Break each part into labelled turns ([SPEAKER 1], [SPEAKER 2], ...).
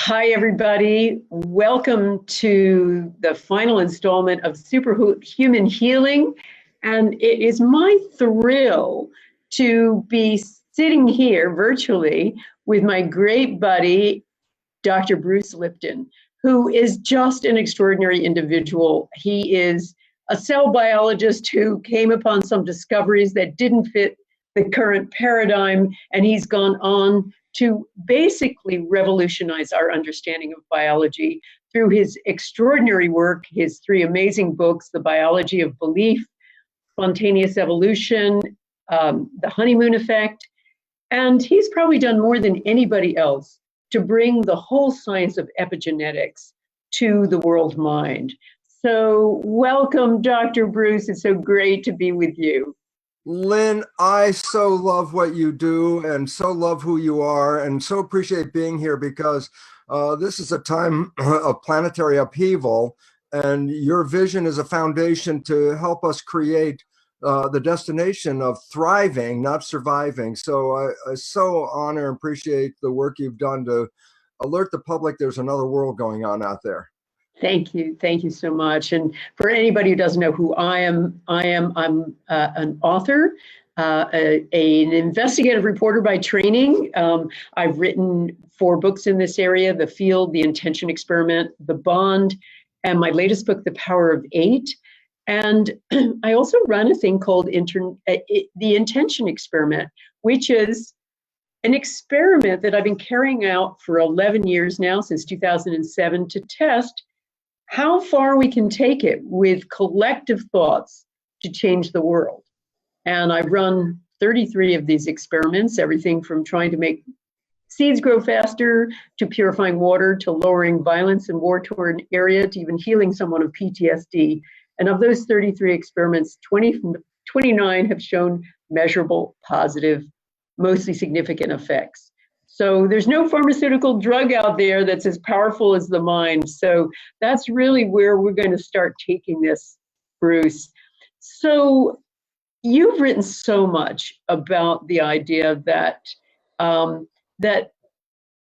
[SPEAKER 1] Hi, everybody. Welcome to the final installment of Superhuman Healing. And it is my thrill to be sitting here virtually with my great buddy, Dr. Bruce Lipton, who is just an extraordinary individual. He is a cell biologist who came upon some discoveries that didn't fit the current paradigm, and he's gone on to basically revolutionize our understanding of biology through his extraordinary work, his three amazing books, The Biology of Belief, Spontaneous Evolution, The Honeymoon Effect. And he's probably done more than anybody else to bring the whole science of epigenetics to the world mind. So welcome, Dr. Bruce. It's so great to be with you.
[SPEAKER 2] Lynn, I so love what you do and so love who you are and so appreciate being here because this is a time of planetary upheaval, and your vision is a foundation to help us create the destination of thriving, not surviving. So I so honor and appreciate the work you've done to alert the public there's another world going on out there.
[SPEAKER 1] Thank you. Thank you so much. And for anybody who doesn't know who I'm an author, an investigative reporter by training. I've written 4 books in this area: The Field, The Intention Experiment, The Bond, and my latest book, The Power of 8. And I also run a thing called The Intention Experiment, which is an experiment that I've been carrying out for 11 years now, since 2007, to test how far we can take it with collective thoughts to change the world. And I've run 33 of these experiments, everything from trying to make seeds grow faster, to purifying water, to lowering violence in war-torn area, to even healing someone of PTSD. And of those 33 experiments, 29 have shown measurable, positive, mostly significant effects. So there's no pharmaceutical drug out there that's as powerful as the mind. So that's really where we're going to start taking this, Bruce. So you've written so much about the idea that that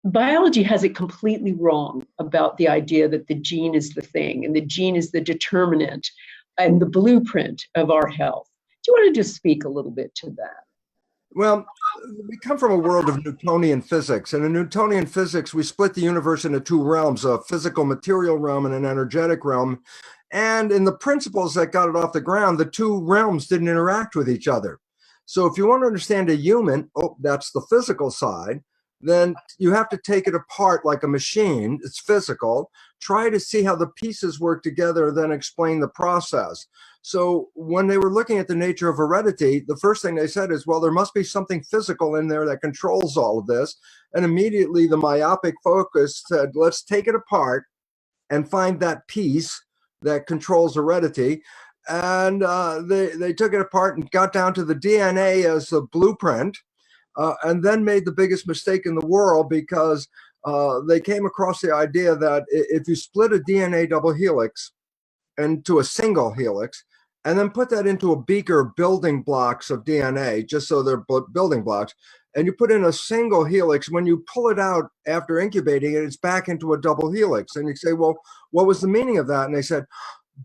[SPEAKER 1] biology has it completely wrong about the idea that the gene is the thing, and the gene is the determinant and the blueprint of our health. Do you want to just speak a little bit to that?
[SPEAKER 2] Well, we come from a world of Newtonian physics. And in Newtonian physics, we split the universe into 2 realms, a physical material realm and an energetic realm. And in the principles that got it off the ground, the 2 realms didn't interact with each other. So if you want to understand a human, that's the physical side, then you have to take it apart like a machine. It's physical. Try to see how the pieces work together, then explain the process. So when they were looking at the nature of heredity, the first thing they said is, well, there must be something physical in there that controls all of this. And immediately the myopic focus said, let's take it apart and find that piece that controls heredity. And they took it apart and got down to the DNA as the blueprint, and then made the biggest mistake in the world, because they came across the idea that if you split a DNA double helix into a single helix, and then put that into a beaker of building blocks of DNA, just so they're building blocks, and you put in a single helix, when you pull it out after incubating it, it's back into a double helix. And you say, well, what was the meaning of that? And they said,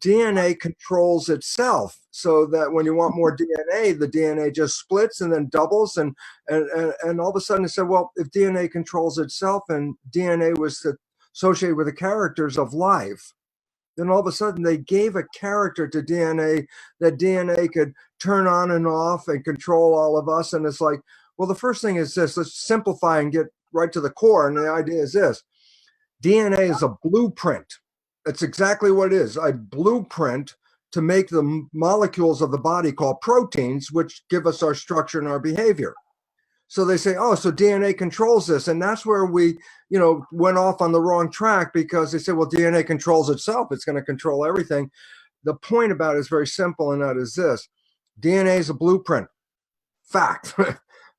[SPEAKER 2] DNA controls itself, so that when you want more DNA, the DNA just splits and then doubles. And all of a sudden they said, well, if DNA controls itself and DNA was associated with the characters of life, then all of a sudden they gave a character to DNA, that DNA could turn on and off and control all of us. And it's like, well, the first thing is this: let's simplify and get right to the core. And the idea is this: DNA is a blueprint. That's exactly what it is, a blueprint to make the molecules of the body called proteins, which give us our structure and our behavior. So they say, oh, so DNA controls this. And that's where we, went off on the wrong track, because they say, well, DNA controls itself. It's going to control everything. The point about it is very simple, and that is this: DNA is a blueprint. Fact.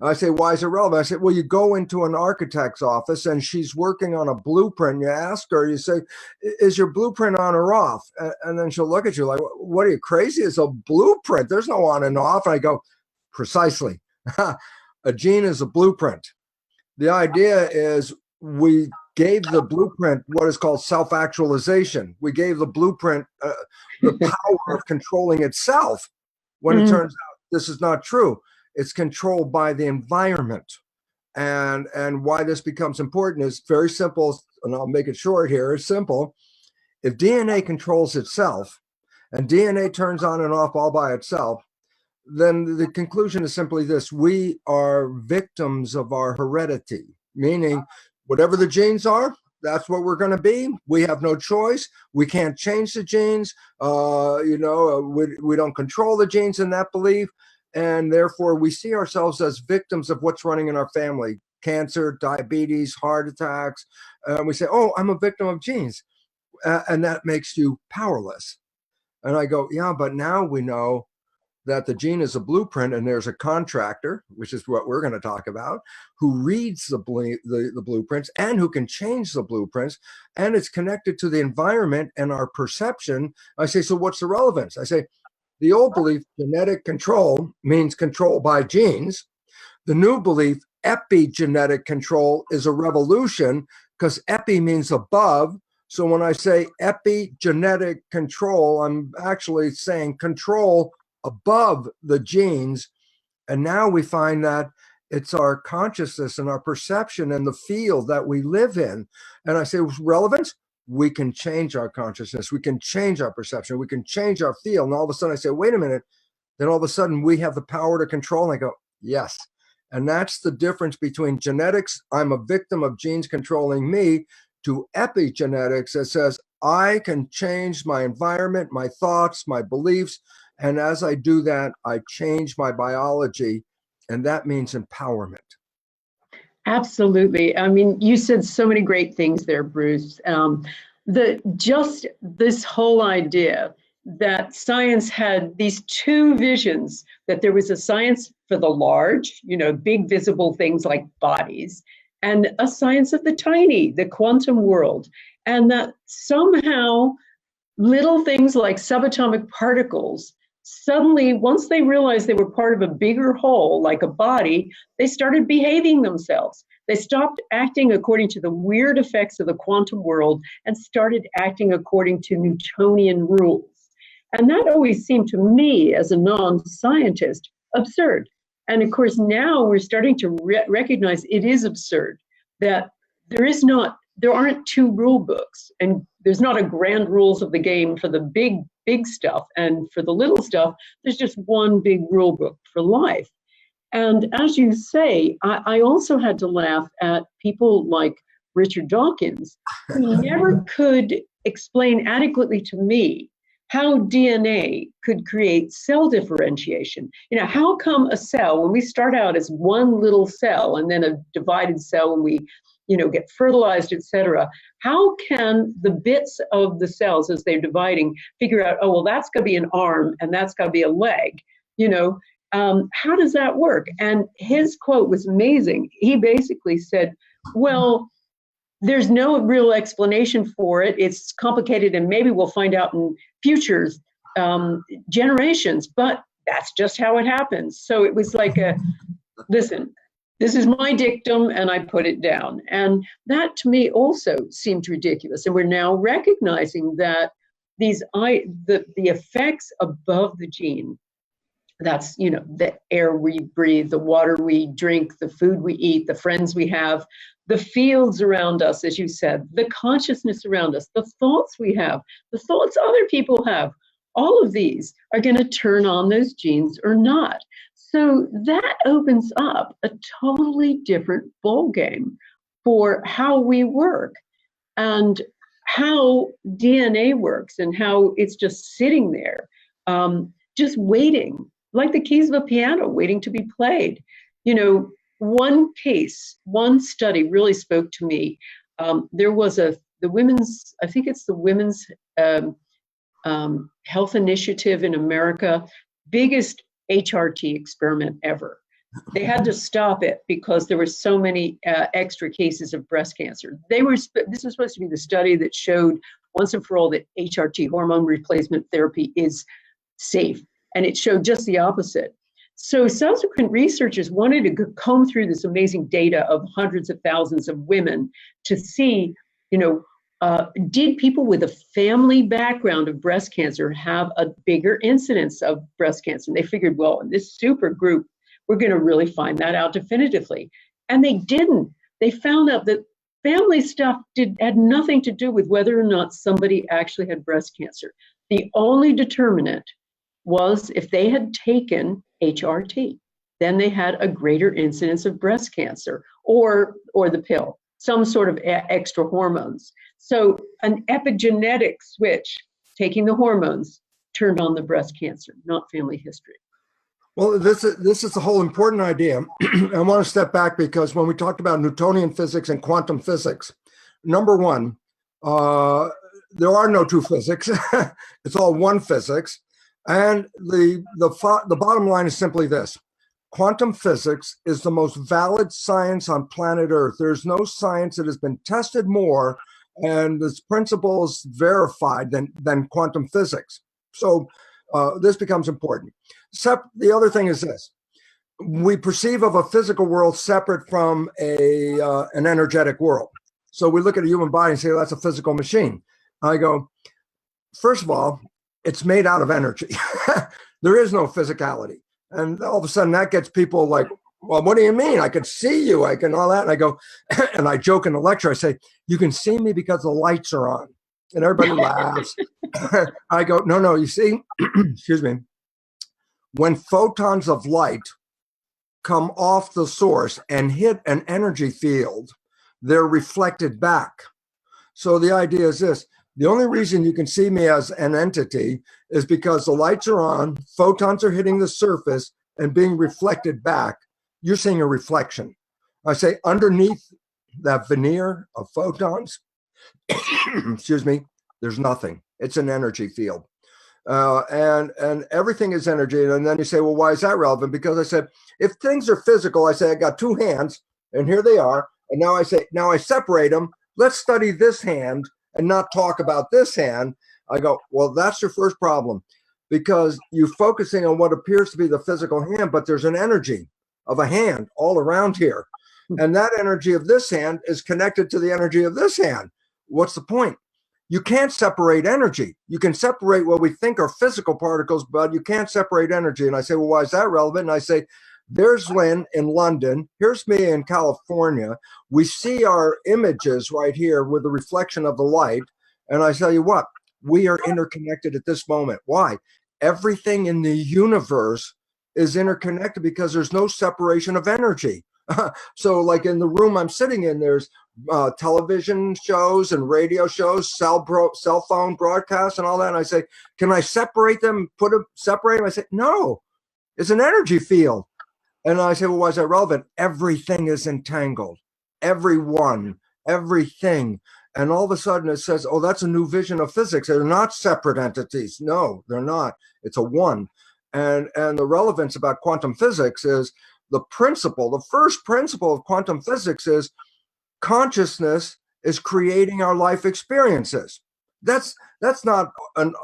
[SPEAKER 2] I say, why is it relevant? I say, well, you go into an architect's office and she's working on a blueprint. You ask her, you say, is your blueprint on or off? And then she'll look at you like, what, are you crazy? It's a blueprint. There's no on and off. And I go, precisely. A gene is a blueprint. The idea is we gave the blueprint what is called self-actualization. We gave the blueprint the power of controlling itself, when it turns out this is not true. It's controlled by the environment. And why this becomes important is very simple, and I'll make it short here. It's simple. If DNA controls itself, and DNA turns on and off all by itself, then the conclusion is simply this: we are victims of our heredity, meaning whatever the genes are, that's what we're going to be. We have no choice. We can't change the genes. We don't control the genes in that belief. And therefore, we see ourselves as victims of what's running in our family: cancer, diabetes, heart attacks. We say, oh, I'm a victim of genes. And that makes you powerless. And I go, yeah, but now we know that the gene is a blueprint, and there's a contractor, which is what we're going to talk about, who reads the blueprints and who can change the blueprints, and it's connected to the environment and our perception. I say, so what's the relevance? I say, the old belief, genetic control, means control by genes. The new belief, epigenetic control, is a revolution, because epi means above. So when I say epigenetic control, I'm actually saying control above the genes. And now we find that it's our consciousness and our perception and the field that we live in. And I say, relevance? We can change our consciousness. We can change our perception. We can change our field. And all of a sudden I say, wait a minute. Then all of a sudden we have the power to control. And I go, yes. And that's the difference between genetics, I'm a victim of genes controlling me, to epigenetics that says I can change my environment, my thoughts, my beliefs. And as I do that, I change my biology. And that means empowerment.
[SPEAKER 1] Absolutely. I mean, you said so many great things there, Bruce. Just this whole idea that science had these two visions, that there was a science for the large, big visible things like bodies, and a science of the tiny, the quantum world. And that somehow little things like subatomic particles, suddenly, once they realized they were part of a bigger whole, like a body, they started behaving themselves. They stopped acting according to the weird effects of the quantum world and started acting according to Newtonian rules. And that always seemed to me, as a non-scientist, absurd. And of course, now we're starting to recognize it is absurd, that there aren't two rule books, and there's not a grand rules of the game for the big stuff, and for the little stuff, there's just one big rule book for life. And as you say, I also had to laugh at people like Richard Dawkins, who never could explain adequately to me how DNA could create cell differentiation. How come a cell, when we start out as one little cell and then a divided cell when we get fertilized, et cetera, how can the bits of the cells as they're dividing figure out, oh, well, that's got to be an arm and that's got to be a leg? How does that work? And his quote was amazing. He basically said, well, there's no real explanation for it. It's complicated, and maybe we'll find out in future generations, but that's just how it happens. So it was like listen, this is my dictum, and I put it down. And that to me also seemed ridiculous. And we're now recognizing that the effects above the gene, that's, the air we breathe, the water we drink, the food we eat, the friends we have, the fields around us, as you said, the consciousness around us, the thoughts we have, the thoughts other people have, all of these are going to turn on those genes or not. So that opens up a totally different ballgame for how we work and how DNA works, and how it's just sitting there, just waiting, like the keys of a piano, waiting to be played. One case, one study really spoke to me. There was the women's, I think it's the Women's Health Initiative in America, biggest HRT experiment ever. They had to stop it because there were so many extra cases of breast cancer. This was supposed to be the study that showed once and for all that HRT, hormone replacement therapy, is safe. And it showed just the opposite. So subsequent researchers wanted to comb through this amazing data of hundreds of thousands of women to see, did people with a family background of breast cancer have a bigger incidence of breast cancer? And they figured, well, in this super group, we're going to really find that out definitively. And they didn't. They found out that family stuff had nothing to do with whether or not somebody actually had breast cancer. The only determinant was if they had taken HRT, then they had a greater incidence of breast cancer, or the pill, some sort of extra hormones. So an epigenetic switch, taking the hormones, turned on the breast cancer, not family history.
[SPEAKER 2] Well, this is the whole important idea. I want to step back because when we talked about Newtonian physics and quantum physics, number one, there are no two physics. It's all one physics. And the bottom line is simply this. Quantum physics is the most valid science on planet Earth. There's no science that has been tested more and its principles verified than quantum physics. So this becomes important. The other thing is this. We perceive of a physical world separate from an energetic world. So we look at a human body and say, well, that's a physical machine. I go, first of all, it's made out of energy. There is no physicality. And all of a sudden that gets people like, well, what do you mean? I can see you. I can all that. And I go, and I joke in the lecture, I say, you can see me because the lights are on. And everybody laughs. I go, no, you see, excuse me. When photons of light come off the source and hit an energy field, they're reflected back. So the idea is this. The only reason you can see me as an entity is because the lights are on, photons are hitting the surface and being reflected back. You're seeing a reflection. I say underneath that veneer of photons, excuse me, there's nothing. It's an energy field. And everything is energy. And then you say, well, why is that relevant? Because I said, if things are physical, I say, I got two hands and here they are. And now I say, now I separate them. Let's study this hand and not talk about this hand. I go, well, that's your first problem because you're focusing on what appears to be the physical hand, but there's an energy of a hand all around here. And that energy of this hand is connected to the energy of this hand. What's the point? You can't separate energy. You can separate what we think are physical particles, but you can't separate energy. And I say, well, why is that relevant? And I say, there's Lynn in London. Here's me in California. We see our images right here with the reflection of the light. And I tell you what, we are interconnected at this moment. Why? Everything in the universe is interconnected because there's no separation of energy. So like in the room I'm sitting in, there's television shows and radio shows, cell phone broadcasts and all that. And I say, can I separate them, separate them? I say, no, it's an energy field. And I say, well, why is that relevant? Everything is entangled, everyone, everything. And all of a sudden it says, oh, that's a new vision of physics. They're not separate entities. No, they're not. It's a one. And the relevance about quantum physics is the first principle of quantum physics is consciousness is creating our life experiences. That's not an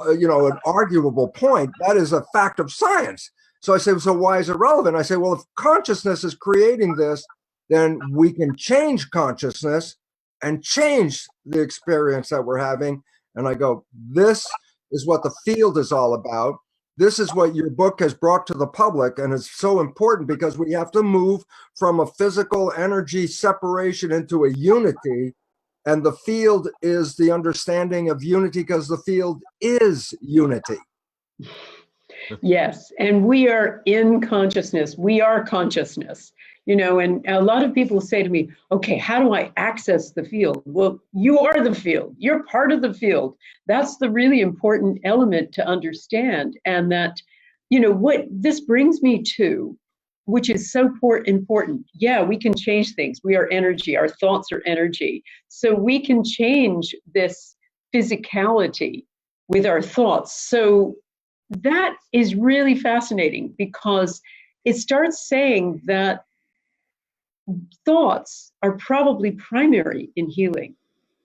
[SPEAKER 2] arguable point. That is a fact of science. So I say, so why is it relevant? I say, well, if consciousness is creating this, then we can change consciousness and change the experience that we're having. And I go, this is what the field is all about. This is what your book has brought to the public. And it's so important because we have to move from a physical energy separation into a unity. And the field is the understanding of unity because the field is unity.
[SPEAKER 1] Yes, and we are in consciousness. We are consciousness, and a lot of people say to me, okay, how do I access the field? Well, you are the field. You're part of the field. That's the really important element to understand. And that, what this brings me to, which is so important. Yeah, we can change things. We are energy. Our thoughts are energy. So we can change this physicality with our thoughts. So that is really fascinating because it starts saying that thoughts are probably primary in healing.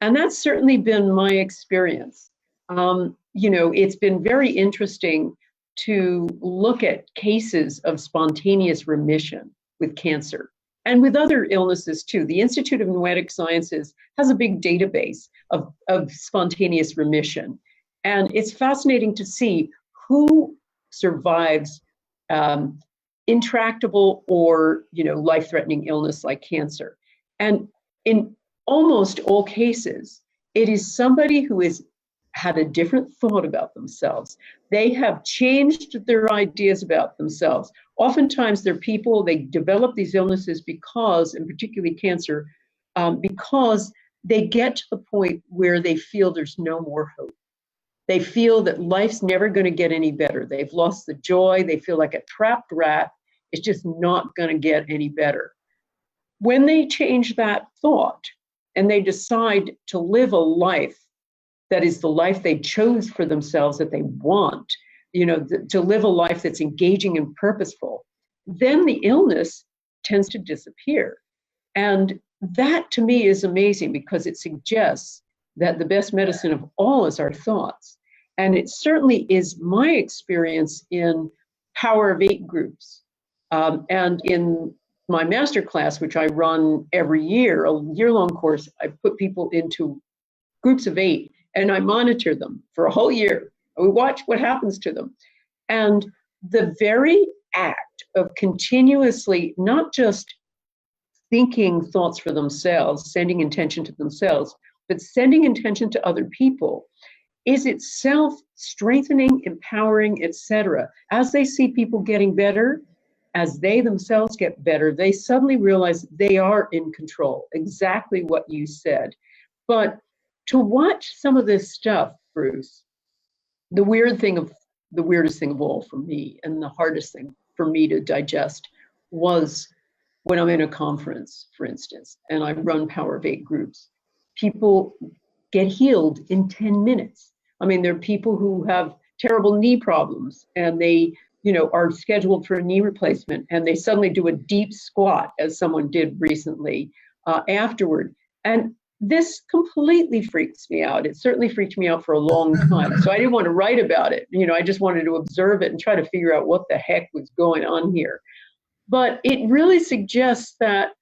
[SPEAKER 1] And that's certainly been my experience. It's been very interesting to look at cases of spontaneous remission with cancer and with other illnesses too. The Institute of Noetic Sciences has a big database of spontaneous remission. And it's fascinating to see who survives intractable or life-threatening illness like cancer. And in almost all cases, it is somebody who has had a different thought about themselves. They have changed their ideas about themselves. Oftentimes, they're people, they develop these illnesses because, and particularly cancer, because they get to the point where they feel there's no more hope. They feel that life's never going to get any better. They've lost the joy. They feel like a trapped rat. It's just not going to get any better. When they change that thought and they decide to live a life that is the life they chose for themselves, that they want, to live a life that's engaging and purposeful, then the illness tends to disappear. And that to me is amazing because it suggests that the best medicine of all is our thoughts. And it certainly is my experience in Power of Eight groups. And in my masterclass, which I run every year, a year-long course, I put people into groups of 8 and I monitor them for a whole year. We watch what happens to them. And the very act of continuously not just thinking thoughts for themselves, sending intention to themselves, but sending intention to other people is itself strengthening, empowering, etc. As they see people getting better, as they themselves get better, they suddenly realize they are in control, exactly what you said. But to watch some of this stuff, Bruce, the weirdest thing of all for me, and the hardest thing for me to digest, was when I'm in a conference, for instance, and I run Power of Eight groups. People get healed in 10 minutes. I mean, there are people who have terrible knee problems and they, are scheduled for a knee replacement and they suddenly do a deep squat, as someone did recently, afterward. And this completely freaks me out. It certainly freaked me out for a long time. So I didn't want to write about it. I just wanted to observe it and try to figure out what the heck was going on here. But it really suggests that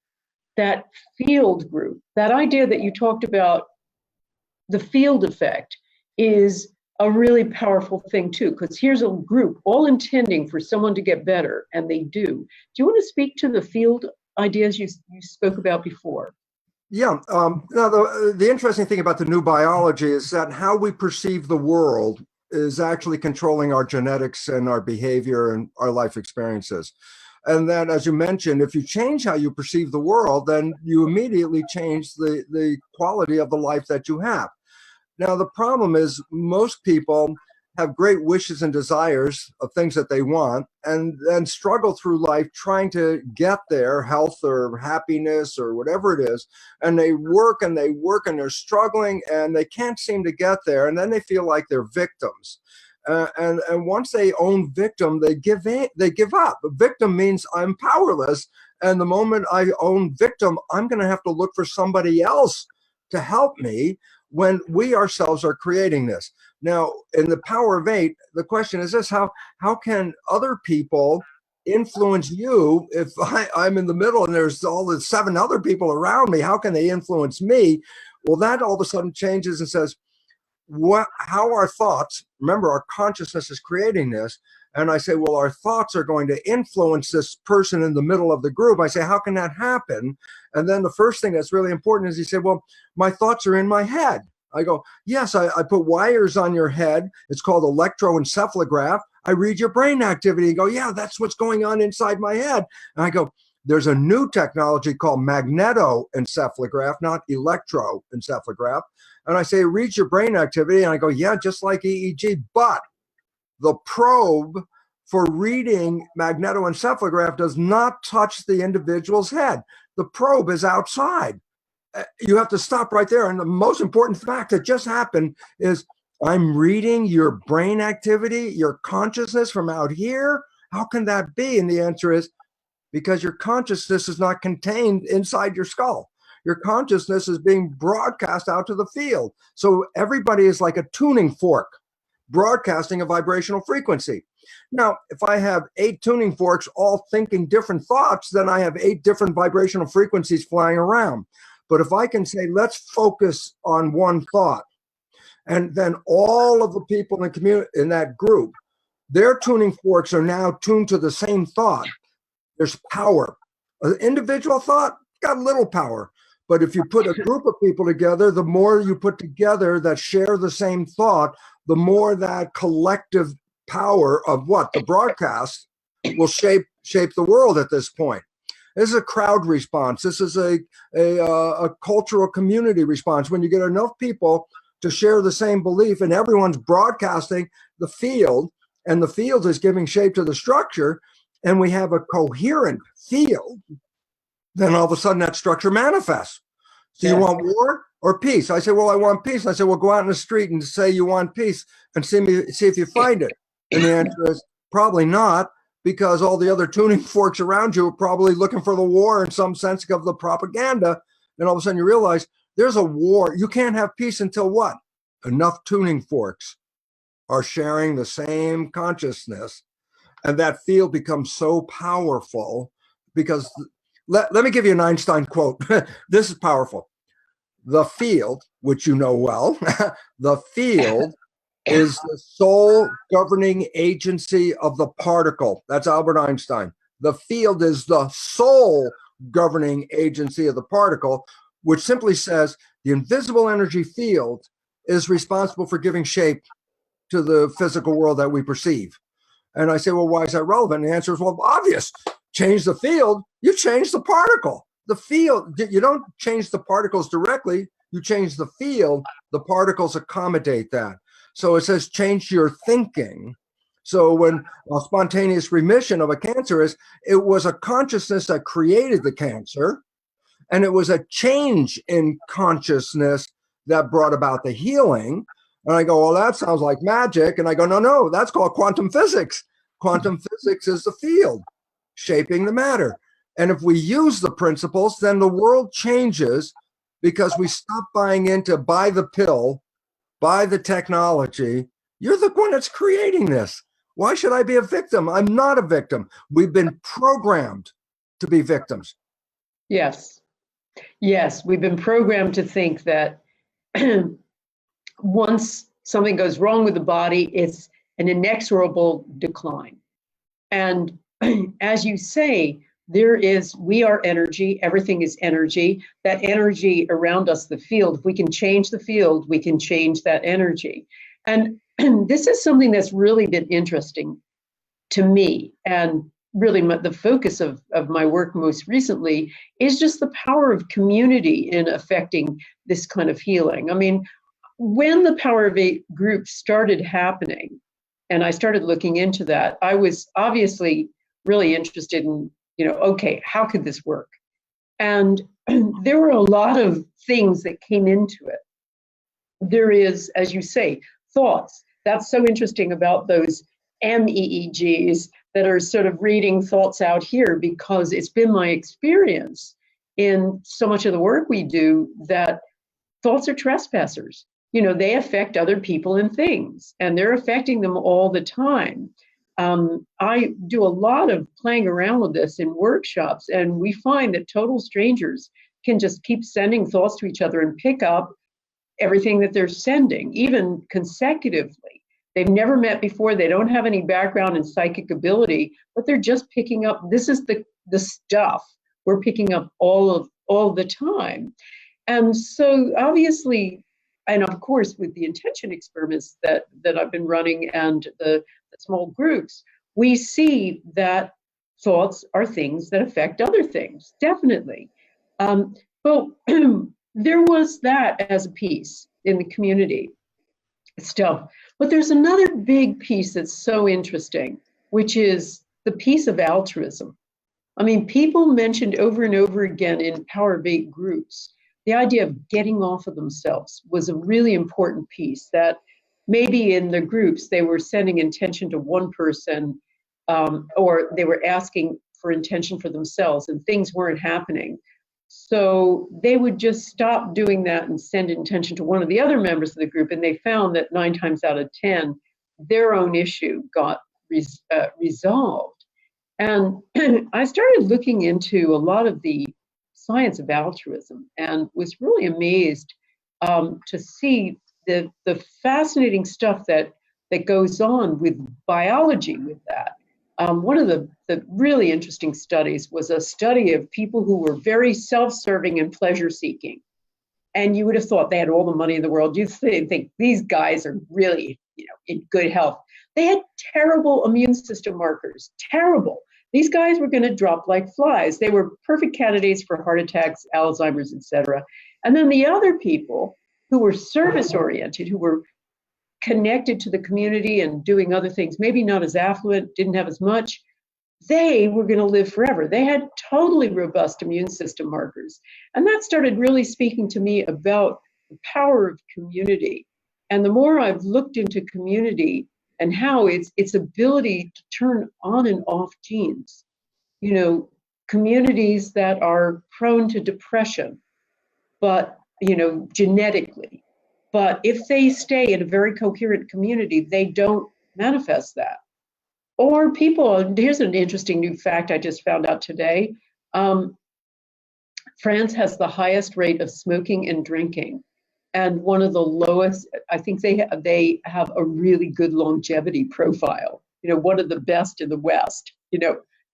[SPEAKER 1] field group, that idea that you talked about, the field effect, is a really powerful thing too, because here's a group all intending for someone to get better, and they do. Do you want to speak to the field ideas you spoke about before?
[SPEAKER 2] Yeah. Now, the interesting thing about the new biology is that how we perceive the world is actually controlling our genetics and our behavior and our life experiences. And then, as you mentioned, if you change how you perceive the world, then you immediately change the quality of the life that you have. Now, the problem is most people have great wishes and desires of things that they want and then struggle through life trying to get their health or happiness or whatever it is. And they work and they work and they're struggling and they can't seem to get there. And then they feel like they're victims. And once they own victim, they give up. A victim means I'm powerless. And the moment I own victim, I'm going to have to look for somebody else to help me, when we ourselves are creating this. Now, in the Power of Eight, the question is this: how can other people influence you if I'm in the middle and there's all the 7 other people around me? How can they influence me? Well, that all of a sudden changes and says, how our thoughts, remember our consciousness is creating this, and I say, well, our thoughts are going to influence this person in the middle of the group. I say, how can that happen? And then the first thing that's really important is he said, well, my thoughts are in my head. I go, yes, I put wires on your head. It's called electroencephalograph. I read your brain activity and go, yeah, that's what's going on inside my head. And I go, there's a new technology called magnetoencephalograph, not electroencephalograph. And I say, it reads your brain activity. And I go, yeah, just like EEG, but the probe for reading magnetoencephalograph does not touch the individual's head. The probe is outside. You have to stop right there. And the most important fact that just happened is I'm reading your brain activity, your consciousness from out here. How can that be? And the answer is because your consciousness is not contained inside your skull. Your consciousness is being broadcast out to the field. So everybody is like a tuning fork, broadcasting a vibrational frequency. Now, if I have 8 tuning forks all thinking different thoughts, then I have 8 different vibrational frequencies flying around. But if I can say, let's focus on one thought, and then all of the people in the community, in that group, their tuning forks are now tuned to the same thought. There's power. An individual thought got little power. But if you put a group of people together, the more you put together that share the same thought, the more that collective power of what? The broadcast will shape the world at this point. This is a crowd response. This is a cultural community response. When you get enough people to share the same belief and everyone's broadcasting the field, and the field is giving shape to the structure, and we have a coherent field, then all of a sudden that structure manifests. So you want war or peace? I say, well, I want peace. I say, well, go out in the street and say you want peace and see if you find it. And the answer is probably not, because all the other tuning forks around you are probably looking for the war in some sense of the propaganda. And all of a sudden you realize there's a war. You can't have peace until what? Enough tuning forks are sharing the same consciousness. And that field becomes so powerful because, let me give you an Einstein quote. This is powerful. The field, which you know well, the field is the sole governing agency of the particle. That's Albert Einstein. The field is the sole governing agency of the particle, which simply says the invisible energy field is responsible for giving shape to the physical world that we perceive. And I say, well, why is that relevant? And the answer is, well, obvious. Change the field, you change the particle. The field, you don't change the particles directly, you change the field, the particles accommodate that. So it says change your thinking. So when a spontaneous remission of a cancer is, it was a consciousness that created the cancer, and it was a change in consciousness that brought about the healing. And I go, well, that sounds like magic. And I go, no, that's called quantum physics. Quantum physics is the field shaping the matter. And if we use the principles, then the world changes, because we stop buying into buy the pill, buy the technology. You're the one that's creating this. Why should I be a victim? I'm not a victim. We've been programmed to be victims.
[SPEAKER 1] Yes. Yes, we've been programmed to think that once something goes wrong with the body, it's an inexorable decline. And as you say, we are energy, everything is energy. That energy around us, the field, if we can change the field, we can change that energy. And this is something that's really been interesting to me. And really the focus of my work most recently is just the power of community in affecting this kind of healing. I mean, when the Power of 8 group started happening, and I started looking into that, I was obviously really interested in, okay, how could this work? And there were a lot of things that came into it. There is, as you say, thoughts. That's so interesting about those MEEGs that are sort of reading thoughts out here, because it's been my experience in so much of the work we do that thoughts are trespassers. They affect other people and things, and they're affecting them all the time. I do a lot of playing around with this in workshops, and we find that total strangers can just keep sending thoughts to each other and pick up everything that they're sending, even consecutively. They've never met before. They don't have any background in psychic ability, but they're just picking up. This is the stuff we're picking up all the time. And so obviously, and of course, with the intention experiments that I've been running and the small groups, we see that thoughts are things that affect other things, definitely. But there was that as a piece in the community stuff. But there's another big piece that's so interesting, which is the piece of altruism. I mean, people mentioned over and over again in Power of 8 groups, the idea of getting off of themselves was a really important piece, that maybe in the groups they were sending intention to one person, or they were asking for intention for themselves and things weren't happening. So they would just stop doing that and send intention to one of the other members of the group. And they found that 9 times out of 10, their own issue got resolved. And I started looking into a lot of the science of altruism and was really amazed to see the fascinating stuff that goes on with biology with that. One of the really interesting studies was a study of people who were very self-serving and pleasure-seeking. And you would have thought they had all the money in the world. You'd think these guys are really, in good health. They had terrible immune system markers, terrible. These guys were going to drop like flies. They were perfect candidates for heart attacks, Alzheimer's, etc. And then the other people who were service-oriented, who were connected to the community and doing other things, maybe not as affluent, didn't have as much, they were going to live forever. They had totally robust immune system markers. And that started really speaking to me about the power of community. And the more I've looked into community and how its ability to turn on and off genes, communities that are prone to depression, but, genetically, but if they stay in a very coherent community, they don't manifest that. Or people, here's an interesting new fact I just found out today. France has the highest rate of smoking and drinking, and one of the lowest. I think they have a really good longevity profile. One of the best in the West.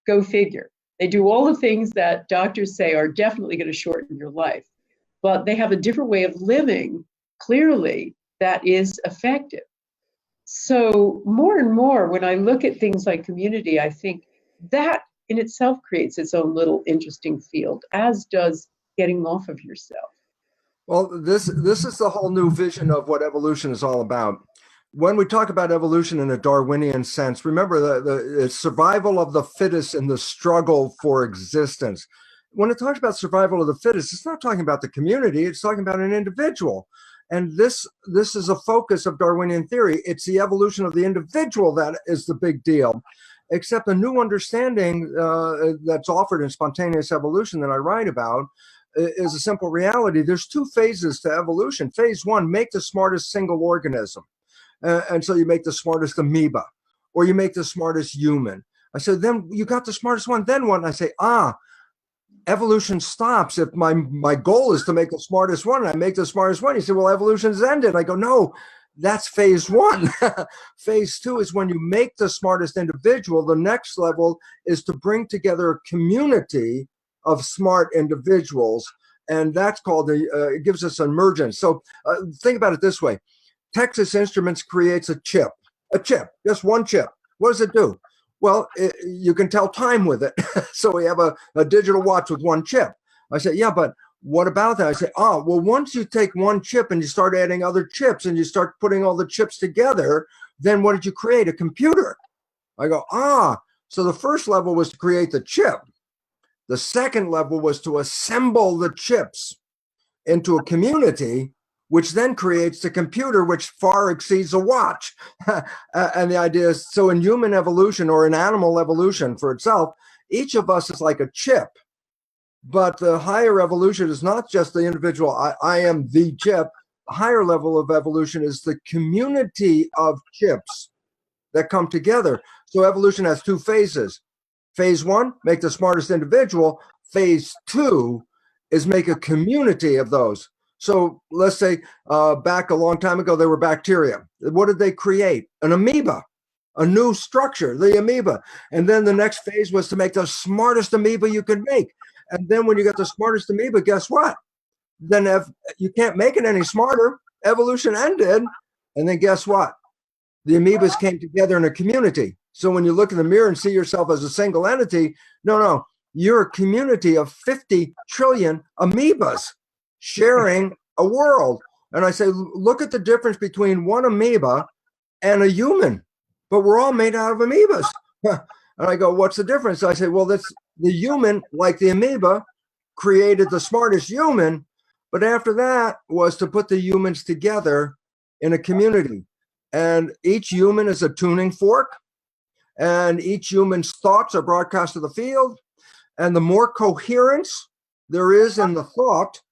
[SPEAKER 1] Go figure. They do all the things that doctors say are definitely going to shorten your life, but they have a different way of living, clearly, that is effective. So more and more, when I look at things like community, I think that in itself creates its own little interesting field, as does getting off of yourself.
[SPEAKER 2] Well, this is the whole new vision of what evolution is all about. When we talk about evolution in a Darwinian sense, remember the survival of the fittest in the struggle for existence. When it talks about survival of the fittest, it's not talking about the community, it's talking about an individual. And this is a focus of Darwinian theory. It's the evolution of the individual that is the big deal. Except a new understanding that's offered in spontaneous evolution that I write about is a simple reality. There's two phases to evolution. Phase one, make the smartest single organism. And so you make the smartest amoeba, or you make the smartest human. I said, then you got the smartest one, then what? And I say, evolution stops if my goal is to make the smartest one, and I make the smartest one. You say, well, evolution's ended. I go, no, that's phase one. Phase two is when you make the smartest individual. The next level is to bring together a community of smart individuals, and that's called it gives us emergence. So think about it this way. Texas Instruments creates a chip, just one chip. What does it do? Well, you can tell time with it. So we have a digital watch with one chip. I say, yeah, but what about that? I say, well, once you take one chip and you start adding other chips and you start putting all the chips together, then what did you create? A computer. I go, so the first level was to create the chip. The second level was to assemble the chips into a community, which then creates the computer, which far exceeds a watch. And the idea is, so in human evolution or in animal evolution for itself, each of us is like a chip. But the higher evolution is not just the individual, I am the chip. The higher level of evolution is the community of chips that come together. So evolution has two phases. Phase one, make the smartest individual. Phase two is make a community of those. So let's say back a long time ago, there were bacteria. What did they create? An amoeba, a new structure, the amoeba. And then the next phase was to make the smartest amoeba you could make. And then when you got the smartest amoeba, guess what? Then you can't make it any smarter. Evolution ended. And then guess what? The amoebas came together in a community. So when you look in the mirror and see yourself as a single entity, no, you're a community of 50 trillion amoebas sharing a world. And I say, look at the difference between one amoeba and a human, but we're all made out of amoebas. And I go, what's the difference? I say, well, that's the human, like the amoeba, created the smartest human, but after that was to put the humans together in a community. And each human is a tuning fork, and each human's thoughts are broadcast to the field. And the more coherence there is in the thought,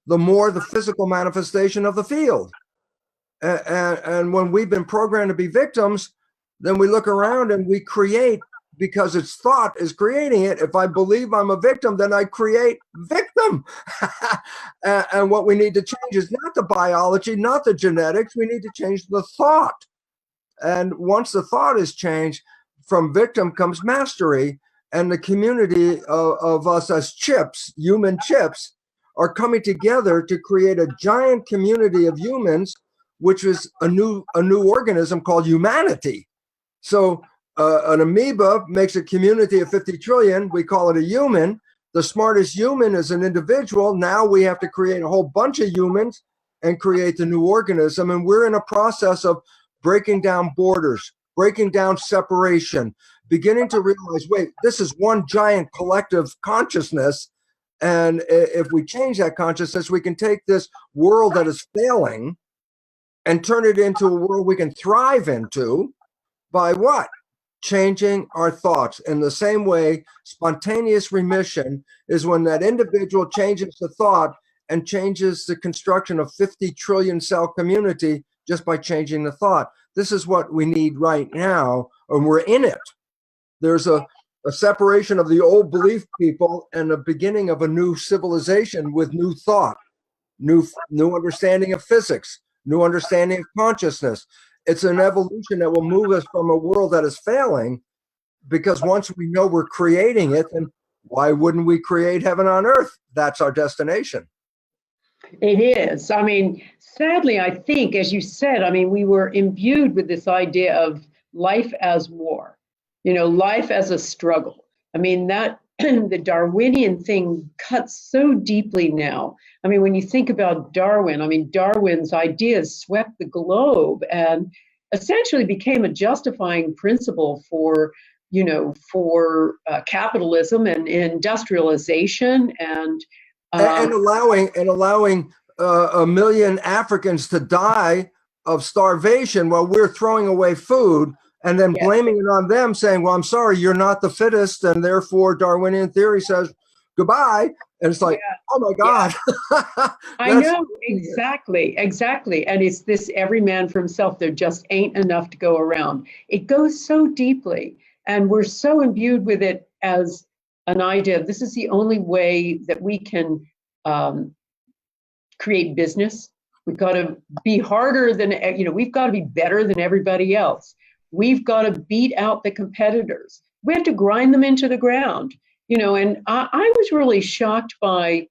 [SPEAKER 2] the more the physical manifestation of the field. And when we've been programmed to be victims, then we look around and we create because its thought is creating it. If I believe I'm a victim, then I create victim. And what we need to change is not the biology, not the genetics. We need to change the thought. And once the thought is changed, from victim comes mastery. And the community of us as chips, human chips, are coming together to create a giant community of humans, which is a new organism called humanity. So an amoeba makes a community of 50 trillion. We call it a human. The smartest human is an individual. Now we have to create a whole bunch of humans and create the new organism. And we're in a process of breaking down borders, breaking down separation, beginning to realize, wait, this is one giant collective consciousness. And if we change that consciousness, we can take this world that is failing and turn it into a world we can thrive into by what? Changing our thoughts. In the same way, spontaneous remission is when that individual changes the thought and changes the construction of 50 trillion cell community just by changing the thought. This is what we need right now, and we're in it. There's a separation of the old belief people and the beginning of a new civilization with new thought, new understanding of physics, new understanding of consciousness. It's an evolution that will move us from a world that is failing, because once we know we're creating it, then why wouldn't we create heaven on earth? That's our destination.
[SPEAKER 1] It is. I mean, sadly, I think, as you said, I mean, we were imbued with this idea of life as war, life as a struggle. I mean, that the Darwinian thing cuts so deeply now. I mean, when you think about Darwin, I mean, Darwin's ideas swept the globe and essentially became a justifying principle for capitalism and industrialization and
[SPEAKER 2] allowing a million Africans to die of starvation while we're throwing away food, and then blaming it on them, saying, well, I'm sorry, you're not the fittest, and therefore Darwinian theory says goodbye. And it's like, oh my God.
[SPEAKER 1] I know, exactly. And it's this every man for himself. There just ain't enough to go around. It goes so deeply, and we're so imbued with it as an idea. This is the only way that we can create business. We've got to be harder than, we've got to be better than everybody else. We've got to beat out the competitors. We have to grind them into the ground, and I was really shocked by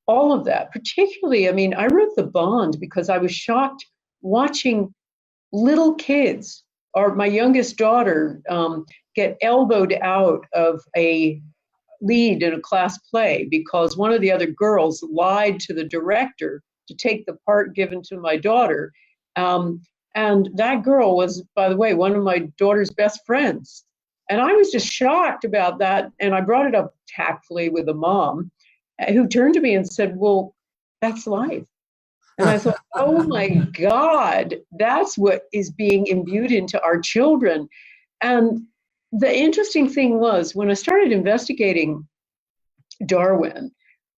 [SPEAKER 1] all of that. Particularly, I mean, I wrote The Bond because I was shocked watching little kids, or my youngest daughter, get elbowed out of a lead in a class play because one of the other girls lied to the director to take the part given to my daughter. And that girl was, by the way, one of my daughter's best friends. And I was just shocked about that. And I brought it up tactfully with a mom who turned to me and said, well, that's life. And I thought, oh my God, that's what is being imbued into our children. And the interesting thing was, when I started investigating Darwin,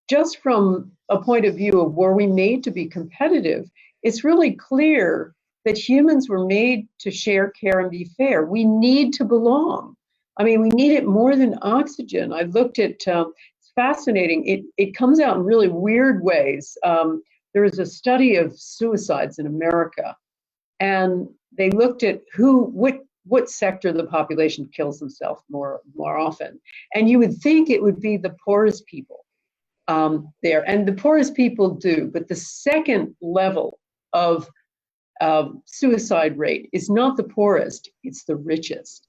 [SPEAKER 1] just from a point of view of were we made to be competitive, it's really clear that humans were made to share, care, and be fair. We need to belong. I mean, we need it more than oxygen. I looked at, it's fascinating. It comes out in really weird ways. There was a study of suicides in America, and they looked at what sector of the population kills themselves more often. And you would think it would be the poorest people there, and the poorest people do. But the second level of suicide rate is not the poorest, it's the richest.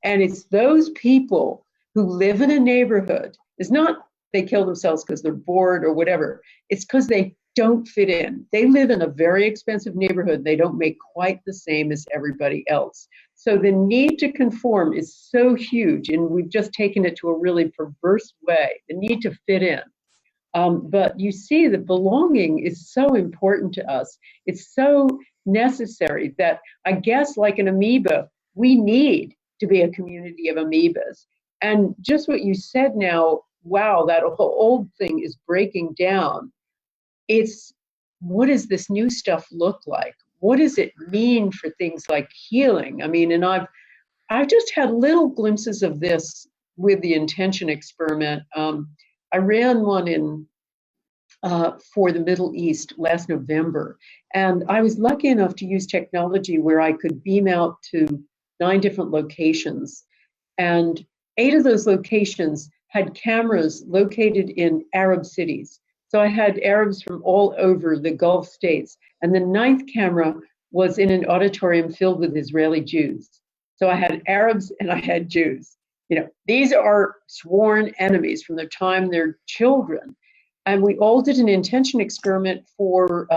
[SPEAKER 1] And it's those people who live in a neighborhood. It's not they kill themselves because they're bored or whatever. It's because they don't fit in. They live in a very expensive neighborhood. They don't make quite the same as everybody else. So the need to conform is so huge, and we've just taken it to a really perverse way, the need to fit in. But you see that belonging is so important to us. It's so necessary that, I guess, like an amoeba, we need to be a community of amoebas. And just what you said now, wow, that whole old thing is breaking down. It's, what does this new stuff look like? What does it mean for things like healing? I mean, and I've I just had little glimpses of this with the intention experiment. I ran one for the Middle East last November, and I was lucky enough to use technology where I could beam out to 9 different locations, and 8 of those locations had cameras located in Arab cities. So I had Arabs from all over the Gulf states, and the 9th camera was in an auditorium filled with Israeli Jews. So I had Arabs and I had Jews. These are sworn enemies from the time they're children. And we all did an intention experiment for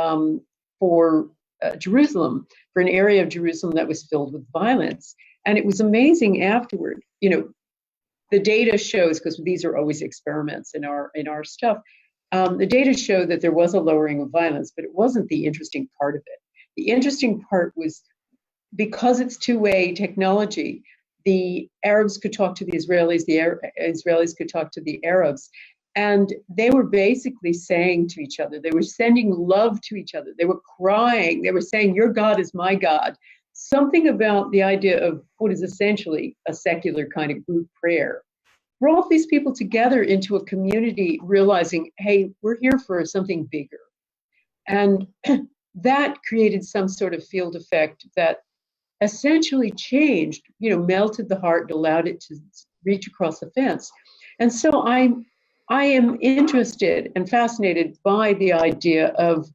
[SPEAKER 1] Jerusalem, for an area of Jerusalem that was filled with violence. And it was amazing afterward. The data shows, because these are always experiments in our stuff, the data show that there was a lowering of violence, but it wasn't the interesting part of it. The interesting part was, because it's two-way technology, the Arabs could talk to the Israelis Israelis could talk to the Arabs, and they were basically saying to each other, they were sending love to each other, they were crying, they were saying, your God is my God. Something about the idea of what is essentially a secular kind of group prayer brought these people together into a community, realizing, hey, we're here for something bigger. And that created some sort of field effect that essentially changed, melted the heart and allowed it to reach across the fence. And so I am interested and fascinated by the idea of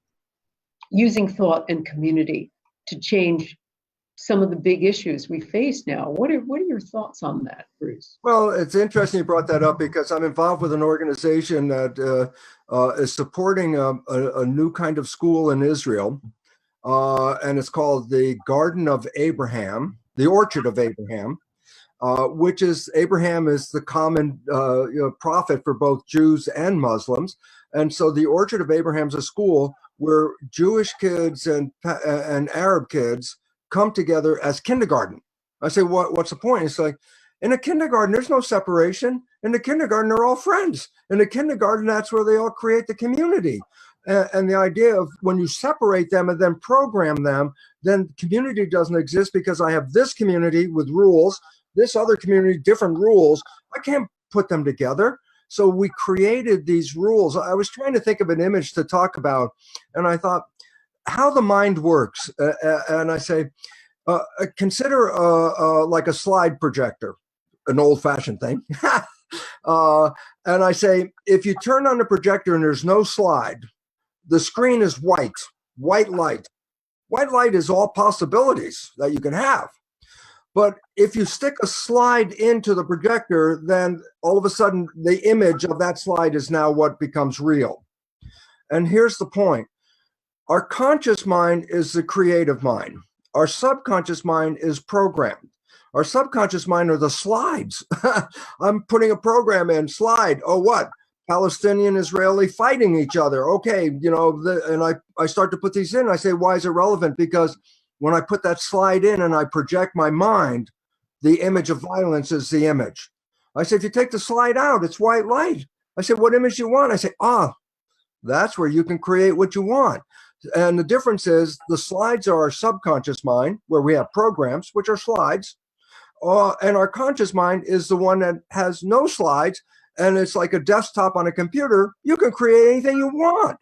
[SPEAKER 1] using thought and community to change some of the big issues we face now. What are your thoughts on that, Bruce?
[SPEAKER 2] Well, it's interesting you brought that up, because I'm involved with an organization that is supporting a new kind of school in Israel, and it's called the Garden of Abraham, the Orchard of Abraham, which is, Abraham is the common prophet for both Jews and Muslims. And so the Orchard of Abraham is a school where Jewish kids and Arab kids come together as kindergarten. I say, what's the point? It's like, in a kindergarten, there's no separation. In the kindergarten, they're all friends. In the kindergarten, that's where they all create the community. And the idea of, when you separate them and then program them, then community doesn't exist, because I have this community with rules, this other community, different rules. I can't put them together. So we created these rules. I was trying to think of an image to talk about, and I thought, how the mind works. And I say, consider like a slide projector, an old-fashioned thing. And I say, if you turn on the projector and there's no slide, the screen is white light. White light is all possibilities that you can have. But if you stick a slide into the projector, then all of a sudden the image of that slide is now what becomes real. And here's the point. Our conscious mind is the creative mind. Our subconscious mind is programmed. Our subconscious mind are the slides. I'm putting a program in, slide. Oh, what? Palestinian, Israeli fighting each other. Okay, and I start to put these in. I say, why is it relevant? Because when I put that slide in and I project my mind, the image of violence is the image. I say, if you take the slide out, it's white light. I say, what image do you want? I say, that's where you can create what you want. And the difference is, the slides are our subconscious mind, where we have programs, which are slides. And our conscious mind is the one that has no slides, and it's like a desktop on a computer. You can create anything you want.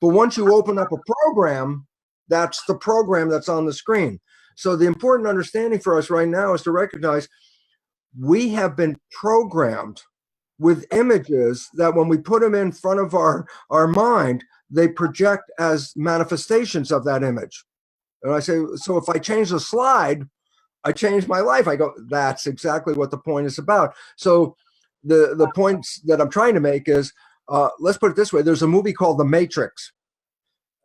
[SPEAKER 2] But once you open up a program, that's the program that's on the screen. So the important understanding for us right now is to recognize we have been programmed with images that, when we put them in front of our mind, they project as manifestations of that image. And I say, so if I change the slide, I change my life. I go, that's exactly what the point is about. So the points that I'm trying to make is, let's put it this way. There's a movie called The Matrix.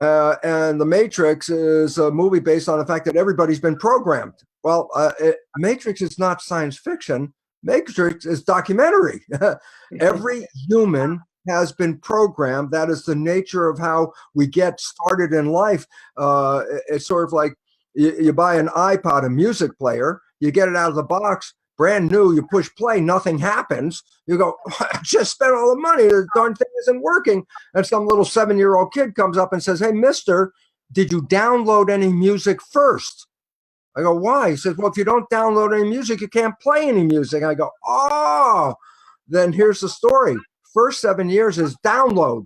[SPEAKER 2] And The Matrix is a movie based on the fact that everybody's been programmed. Well, Matrix is not science fiction. Matrix is documentary. Every human has been programmed. That is the nature of how we get started in life. It's sort of like you buy an iPod, a music player, you get it out of the box, brand new, you push play, nothing happens. You go, I just spent all the money, the darn thing isn't working. And some little 7-year-old kid comes up and says, hey, mister, did you download any music first? I go, why? He says, well, if you don't download any music, you can't play any music. I go, oh, then here's the story. First 7 years is download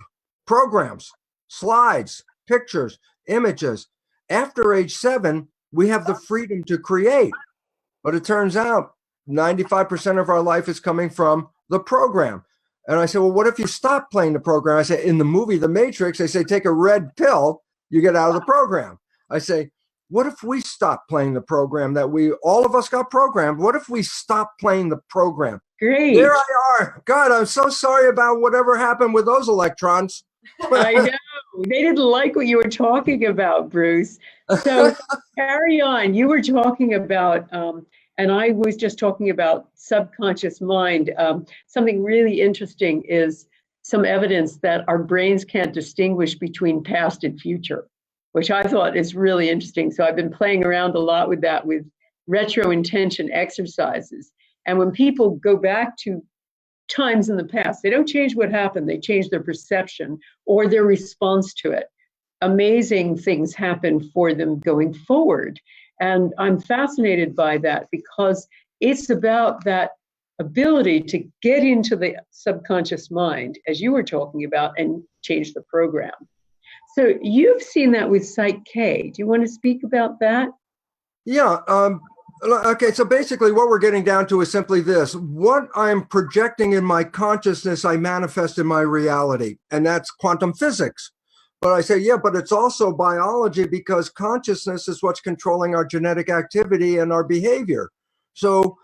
[SPEAKER 2] programs, slides, pictures, images. After age 7, we have the freedom to create. But it turns out 95% of our life is coming from the program. And I said, well, what if you stop playing the program? I say, in the movie The Matrix, they say, take a red pill, you get out of the program. I say, what if we stop playing the program that all of us got programmed? What if we stop playing the program?
[SPEAKER 1] Great.
[SPEAKER 2] There I are. God, I'm so sorry about whatever happened with those electrons.
[SPEAKER 1] I know. They didn't like what you were talking about, Bruce. So carry on. You were talking about, and I was just talking about subconscious mind. Something really interesting is some evidence that our brains can't distinguish between past and future, which I thought is really interesting. So I've been playing around a lot with that, with retro intention exercises. And when people go back to times in the past, they don't change what happened, they change their perception or their response to it. Amazing things happen for them going forward. And I'm fascinated by that because it's about that ability to get into the subconscious mind, as you were talking about, and change the program. So you've seen that with Psych K. Do you want to speak about that?
[SPEAKER 2] Yeah. Okay. So basically what we're getting down to is simply this. What I'm projecting in my consciousness, I manifest in my reality. And that's quantum physics. But I say, yeah, but it's also biology because consciousness is what's controlling our genetic activity and our behavior. So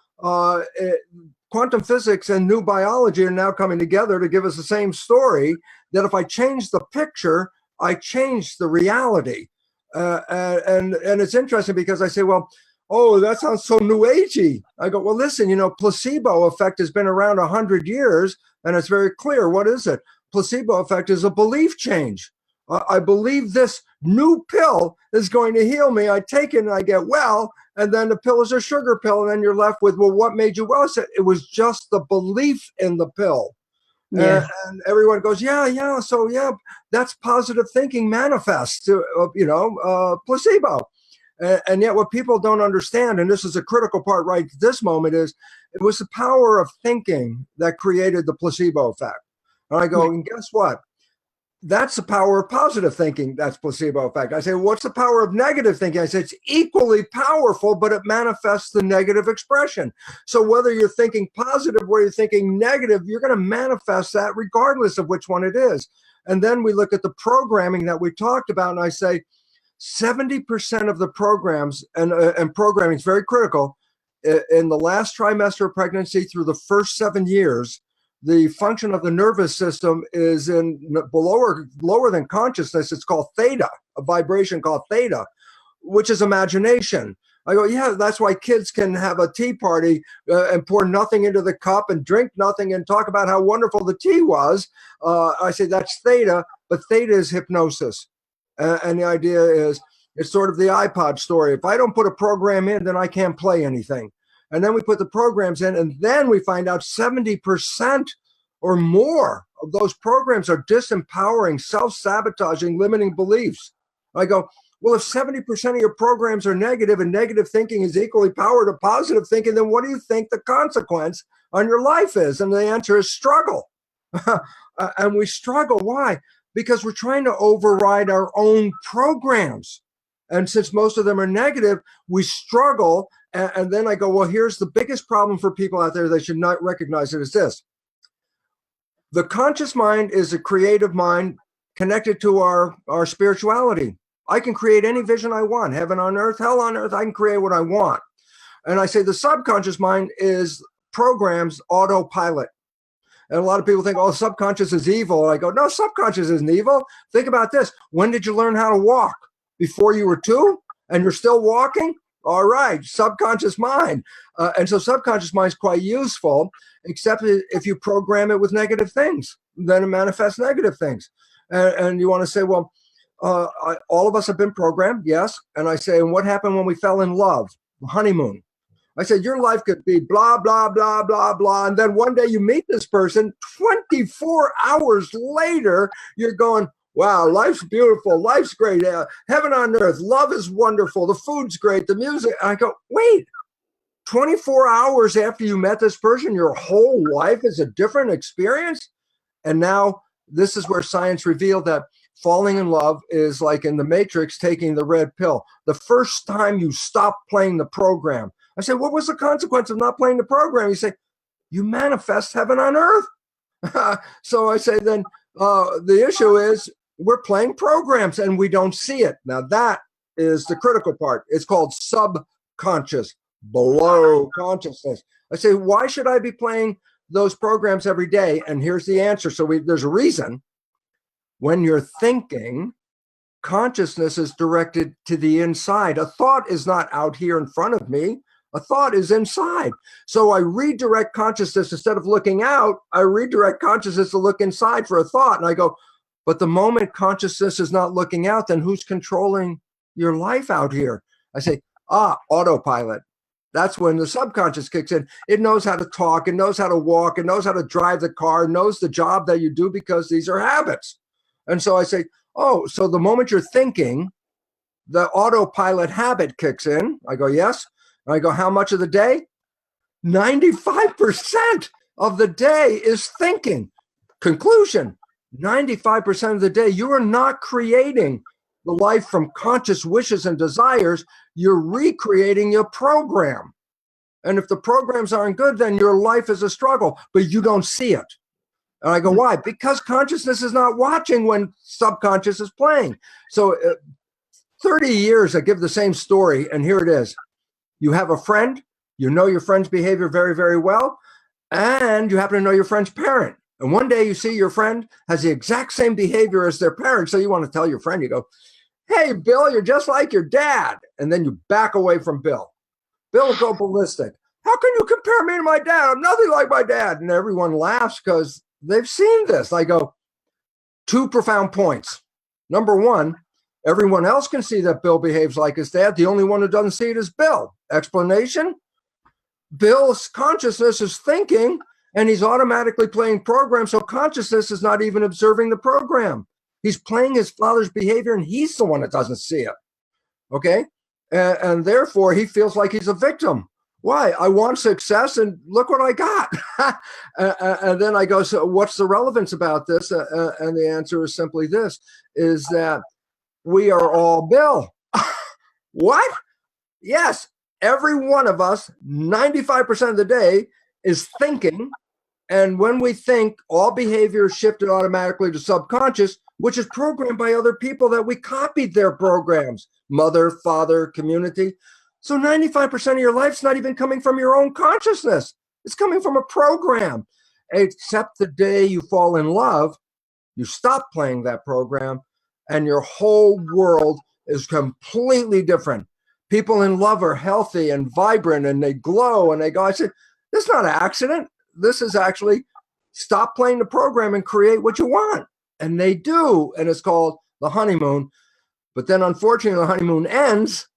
[SPEAKER 2] quantum physics and new biology are now coming together to give us the same story, that if I change the picture, I change the reality. And it's interesting because I say, well, oh, that sounds so new agey. I go, well, listen, placebo effect has been around 100 years and it's very clear. What is it? Placebo effect is a belief change. I believe this new pill is going to heal me. I take it and I get well. And then the pill is a sugar pill. And then you're left with, well, what made you well? I said, it was just the belief in the pill. Yeah. And everyone goes, yeah. So, yeah, that's positive thinking manifests, placebo. And yet what people don't understand, and this is a critical part right at this moment, is it was the power of thinking that created the placebo effect. And I go, and guess what? That's the power of positive thinking. That's placebo effect. I say, what's the power of negative thinking? I say, it's equally powerful, but it manifests the negative expression. So whether you're thinking positive, whether you're thinking negative, you're going to manifest that regardless of which one it is. And then we look at the programming that we talked about, and I say, 70% of the programs, and programming is very critical, in the last trimester of pregnancy through the first 7 years, the function of the nervous system is in lower than consciousness. It's called theta, a vibration called theta, which is imagination. I go, yeah, that's why kids can have a tea party and pour nothing into the cup and drink nothing and talk about how wonderful the tea was. I say that's theta, but theta is hypnosis. And the idea is, it's sort of the iPod story. If I don't put a program in, then I can't play anything. And then we put the programs in, and then we find out 70% or more of those programs are disempowering, self-sabotaging, limiting beliefs. I go, well, if 70% of your programs are negative and negative thinking is equally power to positive thinking, then what do you think the consequence on your life is? And the answer is struggle. And we struggle. Why? Because we're trying to override our own programs. And since most of them are negative, we struggle. And then I go, well, here's the biggest problem for people out there. They should not recognize it as this. The conscious mind is a creative mind connected to our spirituality. I can create any vision I want, heaven on earth, hell on earth. I can create what I want. And I say the subconscious mind is programs autopilot. And a lot of people think, oh, subconscious is evil. And I go, no, subconscious isn't evil. Think about this. When did you learn how to walk? Before you were 2 and you're still walking? All right, subconscious mind. And so subconscious mind is quite useful, except if you program it with negative things, then it manifests negative things. And you want to say, well, all of us have been programmed, yes. And I say, and what happened when we fell in love? Honeymoon. I said, your life could be blah, blah, blah, blah, blah. And then one day you meet this person, 24 hours later, you're going, wow, life's beautiful, life's great, heaven on earth, love is wonderful, the food's great, the music. And I go, wait, 24 hours after you met this person, your whole life is a different experience? And now this is where science revealed that falling in love is like in the Matrix taking the red pill. The first time you stop playing the program. I say, what was the consequence of not playing the program? You say, you manifest heaven on earth. So I say, then the issue is we're playing programs and we don't see it. Now that is the critical part. It's called subconscious, below consciousness. I say, why should I be playing those programs every day? And here's the answer. So there's a reason. When you're thinking, consciousness is directed to the inside. A thought is not out here in front of me. A thought is inside. So I redirect consciousness. Instead of looking out, I redirect consciousness to look inside for a thought. And I go, but the moment consciousness is not looking out, then who's controlling your life out here? I say, autopilot. That's when the subconscious kicks in. It knows how to talk. It knows how to walk. It knows how to drive the car. It knows the job that you do because these are habits. And so I say, oh, so the moment you're thinking, the autopilot habit kicks in. I go, yes. And I go, how much of the day? 95% of the day is thinking. Conclusion, 95% of the day, you are not creating the life from conscious wishes and desires. You're recreating your program. And if the programs aren't good, then your life is a struggle, but you don't see it. And I go, why? Because consciousness is not watching when subconscious is playing. So 30 years, I give the same story, and here it is. You have a friend, you know your friend's behavior very, very well, and you happen to know your friend's parent. And one day you see your friend has the exact same behavior as their parent, so you want to tell your friend, you go, hey, Bill, you're just like your dad. And then you back away from Bill. Bill will go ballistic. How can you compare me to my dad? I'm nothing like my dad. And everyone laughs because they've seen this. I go, 2 profound points. Number one, everyone else can see that Bill behaves like his dad. The only one who doesn't see it is Bill. Explanation? Bill's consciousness is thinking, and he's automatically playing programs, so consciousness is not even observing the program. He's playing his father's behavior, and he's the one that doesn't see it. Okay? And therefore, he feels like he's a victim. Why? I want success, and look what I got. And then I go, so what's the relevance about this? And the answer is simply this, is that we are all Bill. What? Yes, every one of us, 95% of the day, is thinking. And when we think, all behavior is shifted automatically to subconscious, which is programmed by other people that we copied their programs, mother, father, community. So 95% of your life's not even coming from your own consciousness. It's coming from a program. Except the day you fall in love, you stop playing that program, and your whole world is completely different. People in love are healthy and vibrant, and they glow, and they go, I said, this is not an accident. This is actually stop playing the program and create what you want. And they do, and it's called the honeymoon. But then unfortunately, the honeymoon ends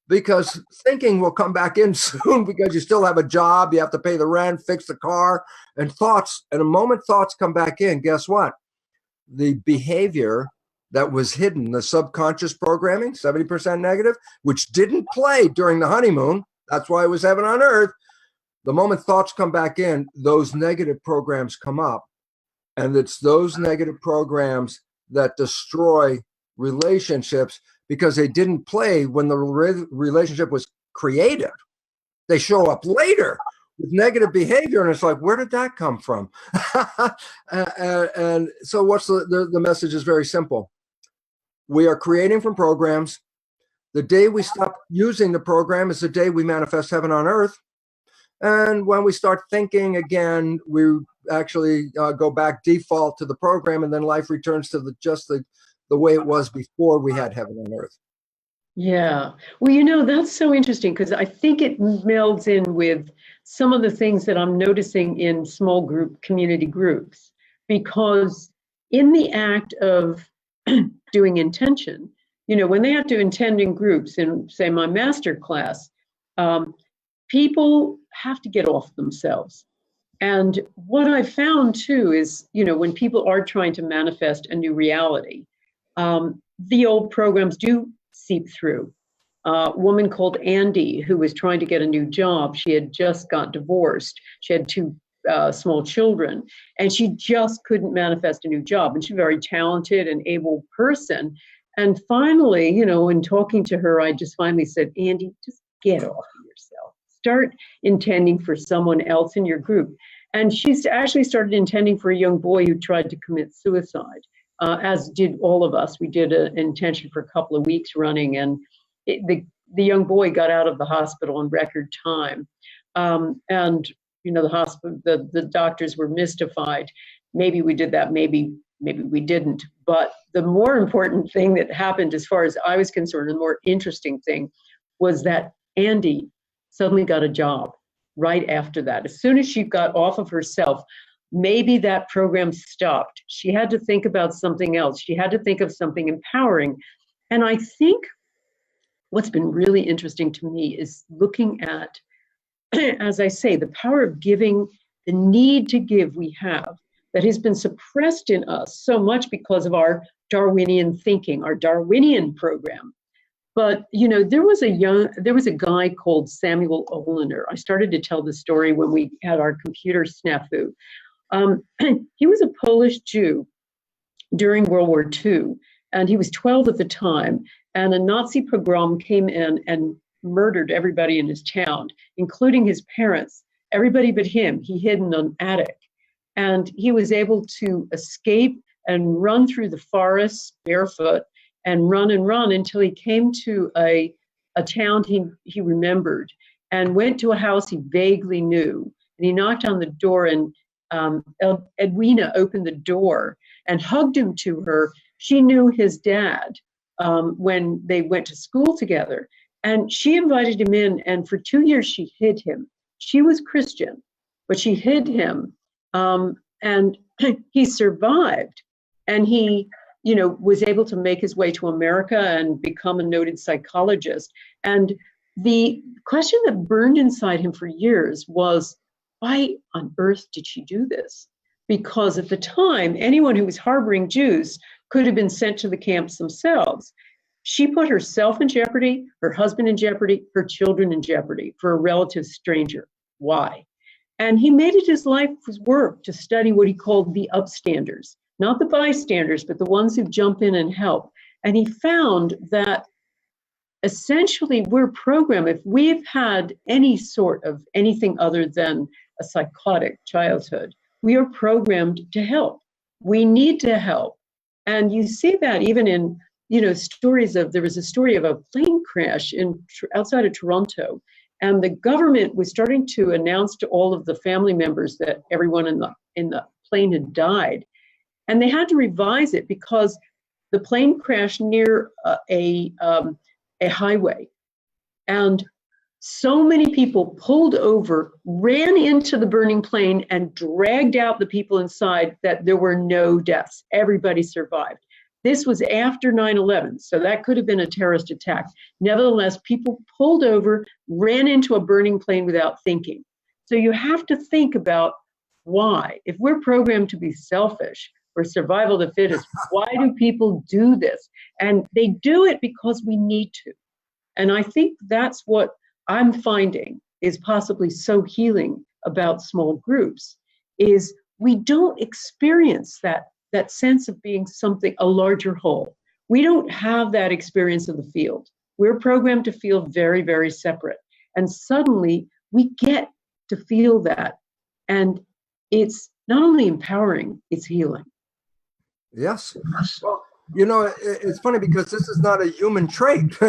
[SPEAKER 2] because thinking will come back in soon because you still have a job, you have to pay the rent, fix the car, and thoughts. And the moment thoughts come back in, guess what? The behavior that was hidden, the subconscious programming, 70% negative, which didn't play during the honeymoon, that's why it was heaven on earth. The moment thoughts come back in, those negative programs come up. And it's those negative programs that destroy relationships because they didn't play when the relationship was created. They show up later with negative behavior, and it's like, where did that come from? And so what's the message is very simple. We are creating from programs. The day we stop using the program is the day we manifest heaven on earth. And when we start thinking again, we actually go back default to the program, and then life returns to the way it was before we had heaven on earth.
[SPEAKER 1] Yeah. Well, that's so interesting because I think it melds in with some of the things that I'm noticing in small group community groups, because in the act of doing intention, when they have to intend in groups in, say, my master class, people have to get off themselves. And what I found too is, when people are trying to manifest a new reality, The old programs do seep through. A woman called Andy, who was trying to get a new job. She had just got divorced. She had two small children, and she just couldn't manifest a new job. And she's a very talented and able person. And finally, in talking to her, I just finally said, Andy, just get off of yourself. Start intending for someone else in your group. And she's actually started intending for a young boy who tried to commit suicide, as did all of us. We did an intention for a couple of weeks running, and the young boy got out of the hospital in record time. And the hospital, the doctors were mystified. Maybe we did that, maybe we didn't. But the more important thing that happened, as far as I was concerned, the more interesting thing was that Andy suddenly got a job right after that. As soon as she got off of herself, maybe that program stopped. She had to think about something else. She had to think of something empowering. And I think what's been really interesting to me is looking at, as I say, the power of giving, the need to give we have that has been suppressed in us so much because of our Darwinian thinking, our Darwinian program. But, there was a guy called Samuel Oliner. I started to tell the story when we had our computer snafu. He was a Polish Jew during World War II, and he was 12 at the time. And a Nazi pogrom came in and murdered everybody in his town, including his parents, everybody but him. He hid in an attic. And he was able to escape and run through the forest barefoot and run until he came to a town he remembered, and went to a house he vaguely knew. And he knocked on the door, and Edwina opened the door and hugged him to her. She knew his dad when they went to school together. And she invited him in, and for 2 years she hid him. She was Christian, but she hid him. And he survived, and he was able to make his way to America and become a noted psychologist. And the question that burned inside him for years was, why on earth did she do this? Because at the time, anyone who was harboring Jews could have been sent to the camps themselves. She put herself in jeopardy, her husband in jeopardy, her children in jeopardy for a relative stranger. Why? And he made it his life's work to study what he called the upstanders, not the bystanders, but the ones who jump in and help. And he found that essentially we're programmed, if we've had any sort of anything other than a psychotic childhood, we are programmed to help. We need to help. And you see that even in, stories of, there was a story of a plane crash outside of Toronto. And the government was starting to announce to all of the family members that everyone in the plane had died. And they had to revise it because the plane crashed near a highway. And so many people pulled over, ran into the burning plane, and dragged out the people inside that there were no deaths. Everybody survived. This was after 9/11, so that could have been a terrorist attack. Nevertheless, people pulled over, ran into a burning plane without thinking. So you have to think about why. If we're programmed to be selfish or survival of the fittest, why do people do this? And they do it because we need to. And I think that's what I'm finding is possibly so healing about small groups, is we don't experience that sense of being something, a larger whole. We don't have that experience of the field. We're programmed to feel very, very separate. And suddenly we get to feel that. And it's not only empowering, it's healing.
[SPEAKER 2] Yes. Well, it's funny because this is not a human trait.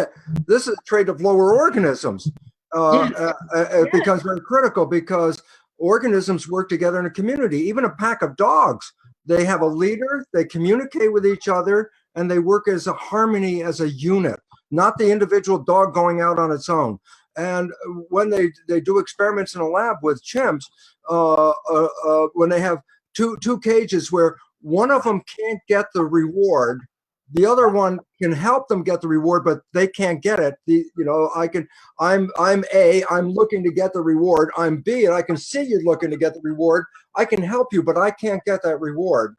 [SPEAKER 2] This is a trait of lower organisms. It becomes very critical because organisms work together in a community. Even a pack of dogs, they have a leader, they communicate with each other, and they work as a harmony, as a unit, not the individual dog going out on its own. And when they do experiments in a lab with chimps, when they have two cages where one of them can't get the reward, the other one can help them get the reward, but they can't get it. I'm A, I'm looking to get the reward. I'm B, and I can see you looking to get the reward. I can help you, but I can't get that reward.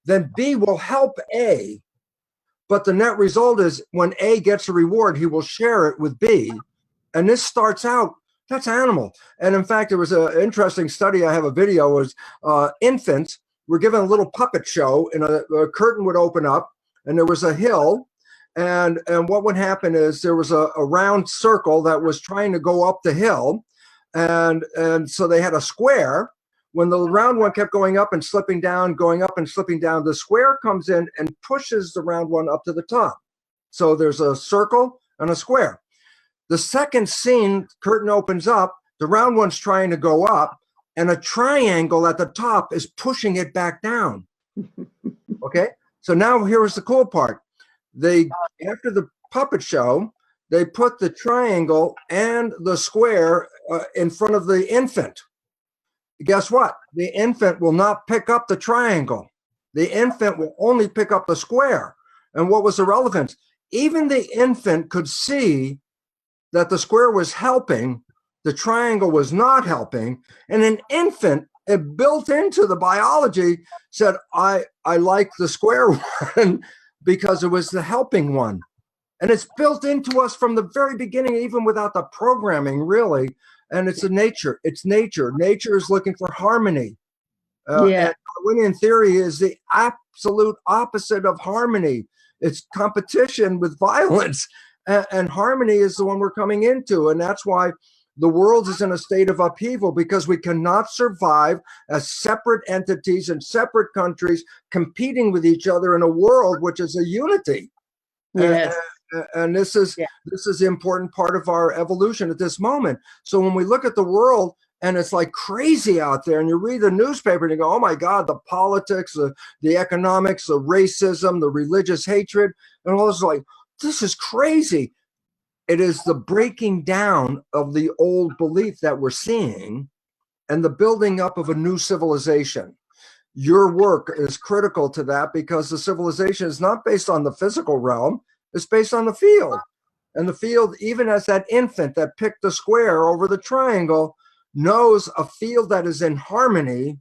[SPEAKER 2] Then B will help A But the net result is when A gets a reward, he will share it with B. And this starts out, that's animal. And in fact, there was an interesting study. I have a video, was infants were given a little puppet show, and a curtain would open up and there was a hill. And what would happen is there was a round circle that was trying to go up the hill. And so they had a square. When the round one kept going up and slipping down, going up and slipping down, the square comes in and pushes the round one up to the top. So there's a circle and a square. The second scene, curtain opens up, the round one's trying to go up, and a triangle at the top is pushing it back down. Okay? So now here's the cool part. After the puppet show, they put the triangle and the square in front of the infant. Guess what? The infant will not pick up the triangle. The infant will only pick up the square. And what was the relevance? Even the infant could see that the square was helping, the triangle was not helping, and an infant, it built into the biology, said, I like the square one because it was the helping one. And it's built into us from the very beginning, even without the programming, really. And it's nature. It's nature. Nature is looking for harmony. And Darwinian theory is the absolute opposite of harmony. It's competition with violence. And harmony is the one we're coming into. And that's why the world is in a state of upheaval, because we cannot survive as separate entities in separate countries competing with each other in a world which is a unity.
[SPEAKER 1] Yes.
[SPEAKER 2] And this is the important part of our evolution at this moment. So when we look at the world and it's like crazy out there, and you read the newspaper and you go, oh my God, the politics, the economics, the racism, the religious hatred, and all this, like, this is crazy. It is the breaking down of the old belief that we're seeing and the building up of a new civilization. Your work is critical to that, because the civilization is not based on the physical realm. It's based on the field. And the field, even as that infant that picked the square over the triangle, knows a field that is in harmony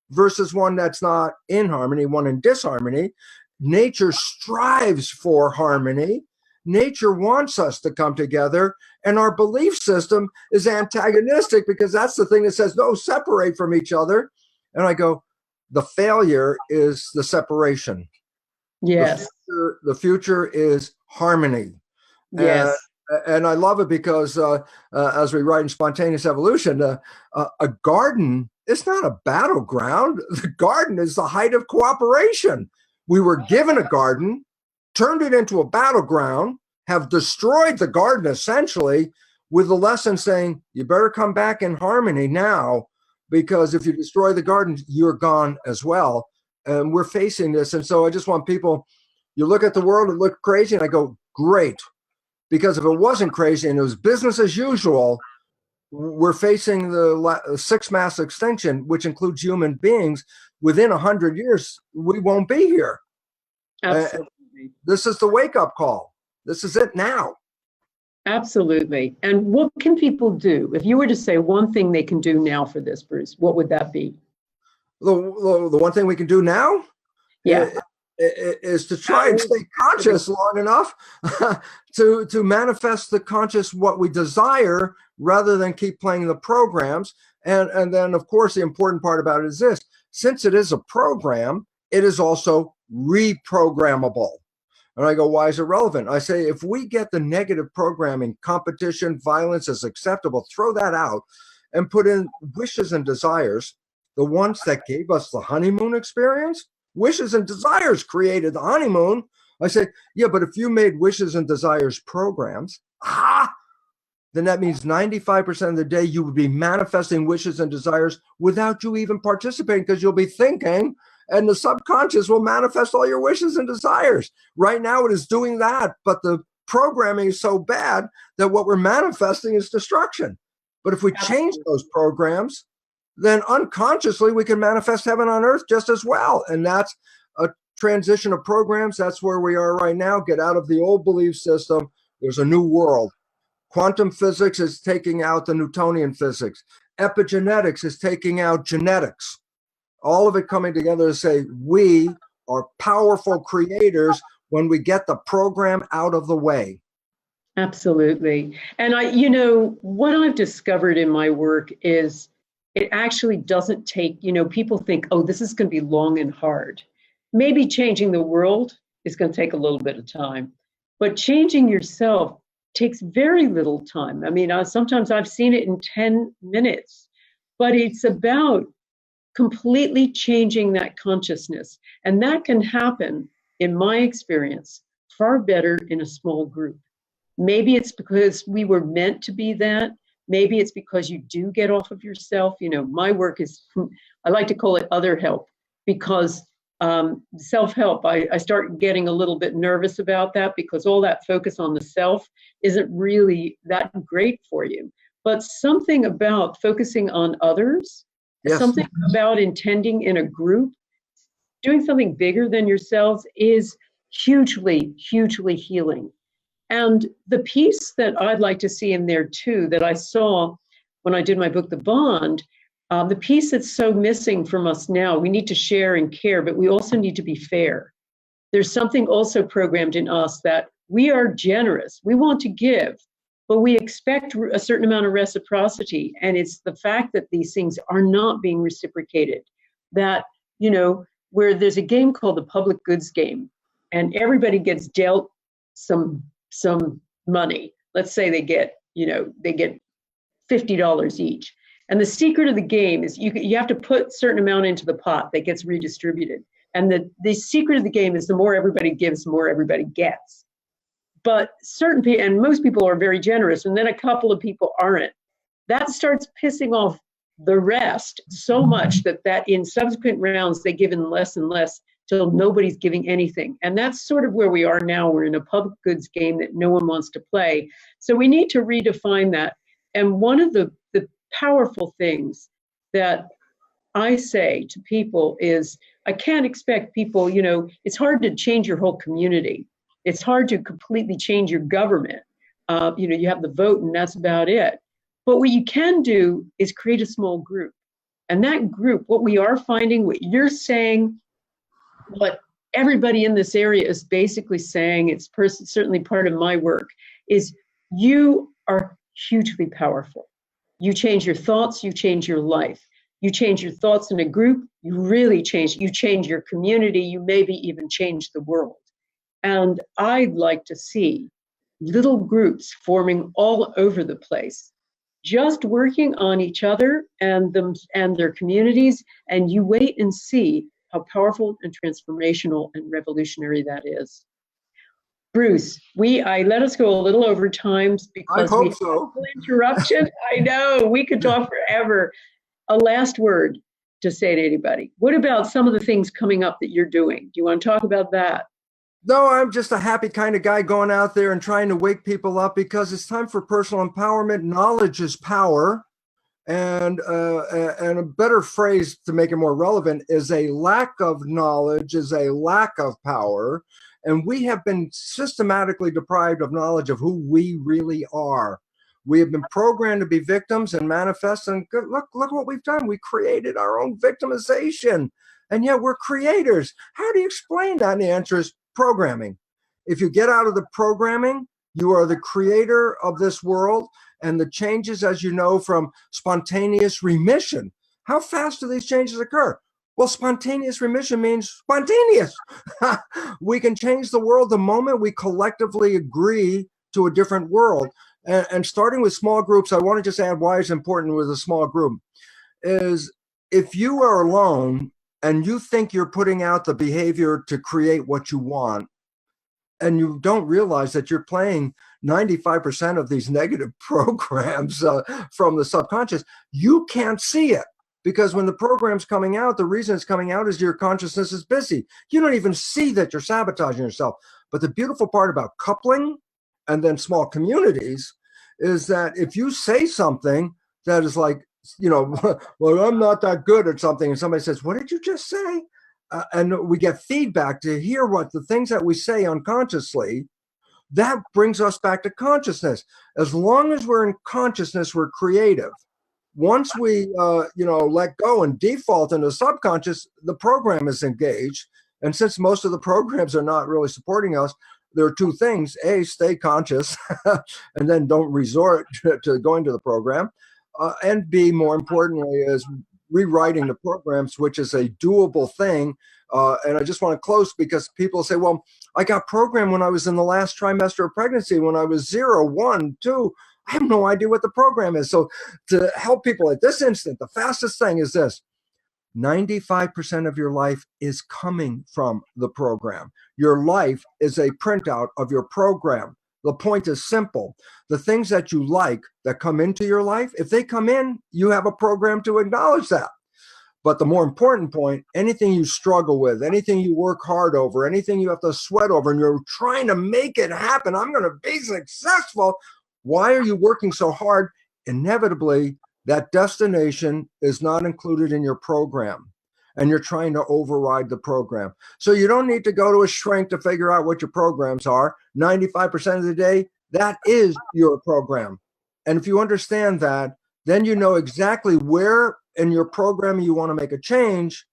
[SPEAKER 2] versus one that's not in harmony, one in disharmony. Nature strives for harmony. Nature wants us to come together, and our belief system is antagonistic, because that's the thing that says, no, separate from each other. And I go, the failure is the separation.
[SPEAKER 1] Yes.
[SPEAKER 2] The future is harmony.
[SPEAKER 1] Yes.
[SPEAKER 2] And I love it because as we write in Spontaneous Evolution, a garden is not a battleground. The garden is the height of cooperation. We were given a garden, turned it into a battleground, have destroyed the garden essentially, with the lesson saying, you better come back in harmony now, because if you destroy the garden, you're gone as well. And we're facing this. And so I just want people, you look at the world and look crazy, and I go, great. Because if it wasn't crazy and it was business as usual, we're facing the sixth mass extinction, which includes human beings. Within 100 years, we won't be here.
[SPEAKER 1] Absolutely.
[SPEAKER 2] This is the wake-up call. This is it now.
[SPEAKER 1] Absolutely. And what can people do? If you were to say one thing they can do now for this, Bruce, what would that be?
[SPEAKER 2] The one thing we can do now is to try and stay conscious long enough to manifest the conscious what we desire, rather than keep playing the programs. And then, of course, the important part about it is this: since it is a program, it is also reprogrammable. And I go, why is it relevant? I say, if we get the negative programming, competition, violence is acceptable, throw that out and put in wishes and desires, the ones that gave us the honeymoon experience. Wishes and desires created the honeymoon. I say, yeah, but if you made wishes and desires programs, then that means 95% of the day you would be manifesting wishes and desires without you even participating, because you'll be thinking, and the subconscious will manifest all your wishes and desires. Right now it is doing that, but the programming is so bad that what we're manifesting is destruction. But if we change those programs, then unconsciously we can manifest heaven on earth just as well. And that's a transition of programs. That's where we are right now. Get out of the old belief system. There's a new world. Quantum physics is taking out the Newtonian physics. Epigenetics is taking out genetics. All of it coming together to say we are powerful creators when we get the program out of the way.
[SPEAKER 1] Absolutely. And what I've discovered in my work is it actually doesn't take, people think, oh, this is going to be long and hard. Maybe changing the world is going to take a little bit of time, but changing yourself takes very little time. I mean, sometimes I've seen it in 10 minutes, but it's about completely changing that consciousness. And that can happen, in my experience, far better in a small group. Maybe it's because we were meant to be that. Maybe it's because you do get off of yourself. My work is, I like to call it other help, because self-help, I start getting a little bit nervous about that, because all that focus on the self isn't really that great for you. But something about focusing on others, yes, something about intending in a group, doing something bigger than yourselves is hugely, hugely healing. And the piece that I'd like to see in there too, that I saw when I did my book, The Bond, the piece that's so missing from us now, we need to share and care, but we also need to be fair. There's something also programmed in us that we are generous. We want to give, but we expect a certain amount of reciprocity. And it's the fact that these things are not being reciprocated, that, where there's a game called the public goods game, and everybody gets dealt some money. Let's say they get $50 each. And the secret of the game is you have to put a certain amount into the pot that gets redistributed. And the secret of the game is the more everybody gives, the more everybody gets. But certain people, and most people are very generous, and then a couple of people aren't. That starts pissing off the rest so much that in subsequent rounds, they give in less and less till nobody's giving anything. And that's sort of where we are now. We're in a public goods game that no one wants to play. So we need to redefine that. And one of the powerful things that I say to people is, I can't expect people, it's hard to change your whole community. It's hard to completely change your government. You have the vote and that's about it. But what you can do is create a small group. And that group, what we are finding, what you're saying, what everybody in this area is basically saying, it's certainly part of my work, is you are hugely powerful. You change your thoughts, you change your life. You change your thoughts in a group, you really change. You change your community, you maybe even change the world. And I'd like to see little groups forming all over the place, just working on each other and their communities, and you wait and see how powerful and transformational and revolutionary that is. Bruce, I let us go a little over time because we had an interruption. I know, we could talk forever. A last word to say to anybody. What about some of the things coming up that you're doing? Do you want to talk about that?
[SPEAKER 2] No, I'm just a happy kind of guy going out there and trying to wake people up, because it's time for personal empowerment. Knowledge is power. And a better phrase to make it more relevant is a lack of knowledge is a lack of power. And we have been systematically deprived of knowledge of who we really are. We have been programmed to be victims and manifest. And look what we've done. We created our own victimization. And yet we're creators. How do you explain that? And the answer is programming. If you get out of the programming, you are the creator of this world. And the changes, as you know, from spontaneous remission. How fast do these changes occur? Well, spontaneous remission means spontaneous. We can change the world the moment we collectively agree to a different world. And starting with small groups, I want to just add why it's important with a small group, is if you are alone and you think you're putting out the behavior to create what you want, and you don't realize that you're playing 95% of these negative programs from the subconscious, you can't see it. Because when the program's coming out, the reason it's coming out is your consciousness is busy. You don't even see that you're sabotaging yourself. But the beautiful part about coupling and then small communities is that if you say something that is like, well, I'm not that good at something, and somebody says, what did you just say? And we get feedback to hear what the things that we say unconsciously, that brings us back to consciousness. As long as we're in consciousness, we're creative. Once we, let go and default into subconscious, the program is engaged. And since most of the programs are not really supporting us, there are two things. A, stay conscious, and then don't resort to going to the program. And B, more importantly, is rewriting the programs, which is a doable thing. And I just want to close because people say, well, I got programmed when I was in the last trimester of pregnancy, when I was 0, 1, 2. I have no idea what the program is. So to help people at this instant, the fastest thing is this. 95% of your life is coming from the program. Your life is a printout of your program. The point is simple. The things that you like that come into your life, if they come in, you have a program to acknowledge that. But the more important point, anything you struggle with, anything you work hard over, anything you have to sweat over, and you're trying to make it happen, I'm going to be successful. Why are you working so hard? Inevitably, that destination is not included in your program, and you're trying to override the program. So you don't need to go to a shrink to figure out what your programs are. 95% of the day, that is your program. And if you understand that, then you know exactly where in your program you want to make a change.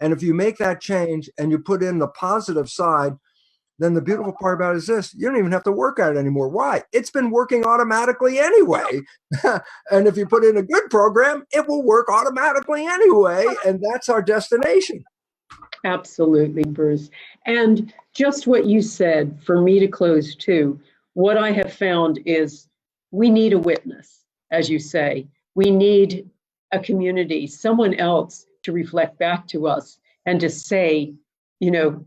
[SPEAKER 2] And if you make that change and you put in the positive side, then the beautiful part about it is this: you don't even have to work at it anymore. Why? It's been working automatically anyway. And if you put in a good program, it will work automatically anyway. And that's our destination.
[SPEAKER 1] Absolutely, Bruce. And just what you said, for me to close too, what I have found is we need a witness, as you say. We need a community, someone else to reflect back to us and to say,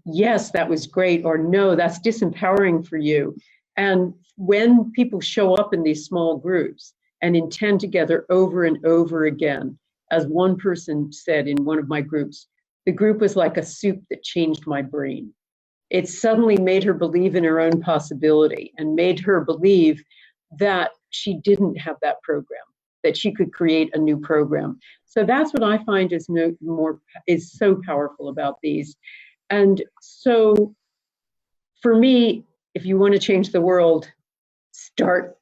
[SPEAKER 1] yes, that was great, or no, that's disempowering for you. And when people show up in these small groups and intend together over and over again, as one person said in one of my groups, the group was like a soup that changed my brain. It suddenly made her believe in her own possibility and made her believe that she didn't have that program, that she could create a new program. So that's what I find is so powerful about these. And so for me, if you want to change the world,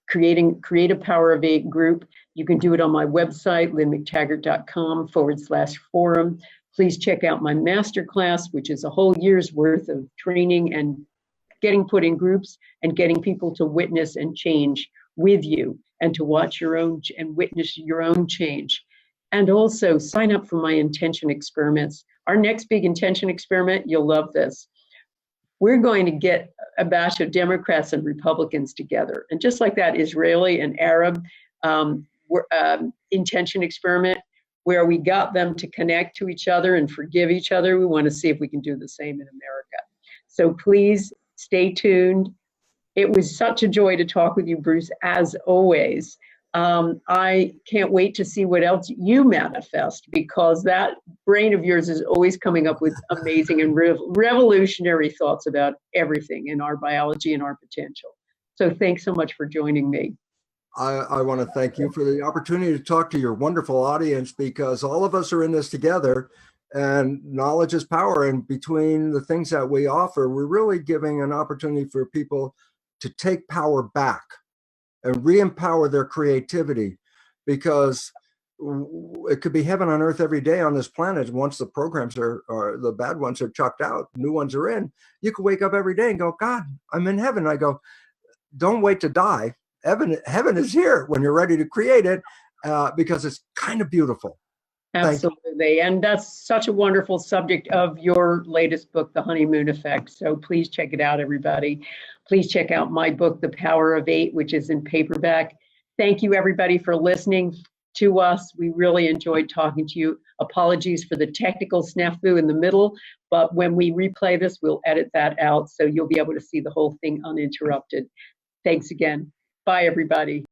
[SPEAKER 1] create a Power of 8 group. You can do it on my website, lynnmctaggart.com/forum. Please check out my masterclass, which is a whole year's worth of training and getting put in groups and getting people to witness and change with you and to watch your own and witness your own change. And also sign up for my intention experiments. Our next big intention experiment, you'll love this. We're going to get a batch of Democrats and Republicans together. And just like that Israeli and Arab intention experiment, where we got them to connect to each other and forgive each other, we want to see if we can do the same in America. So please stay tuned. It was such a joy to talk with you, Bruce, as always. I can't wait to see what else you manifest, because that brain of yours is always coming up with amazing and revolutionary thoughts about everything in our biology and our potential. So thanks so much for joining me.
[SPEAKER 2] I want to thank you for the opportunity to talk to your wonderful audience, because all of us are in this together, and knowledge is power. And between the things that we offer, we're really giving an opportunity for people to take power back and re-empower their creativity, because it could be heaven on earth every day on this planet. Once the programs are the bad ones are chucked out, new ones are in. You could wake up every day and go, God, I'm in heaven. I go, don't wait to die. Heaven is here when you're ready to create it, because it's kind of beautiful.
[SPEAKER 1] Absolutely. And that's such a wonderful subject of your latest book, The Honeymoon Effect. So please check it out, everybody. Please check out my book, The Power of 8, which is in paperback. Thank you, everybody, for listening to us. We really enjoyed talking to you. Apologies for the technical snafu in the middle, but when we replay this, we'll edit that out so you'll be able to see the whole thing uninterrupted. Thanks again. Bye, everybody.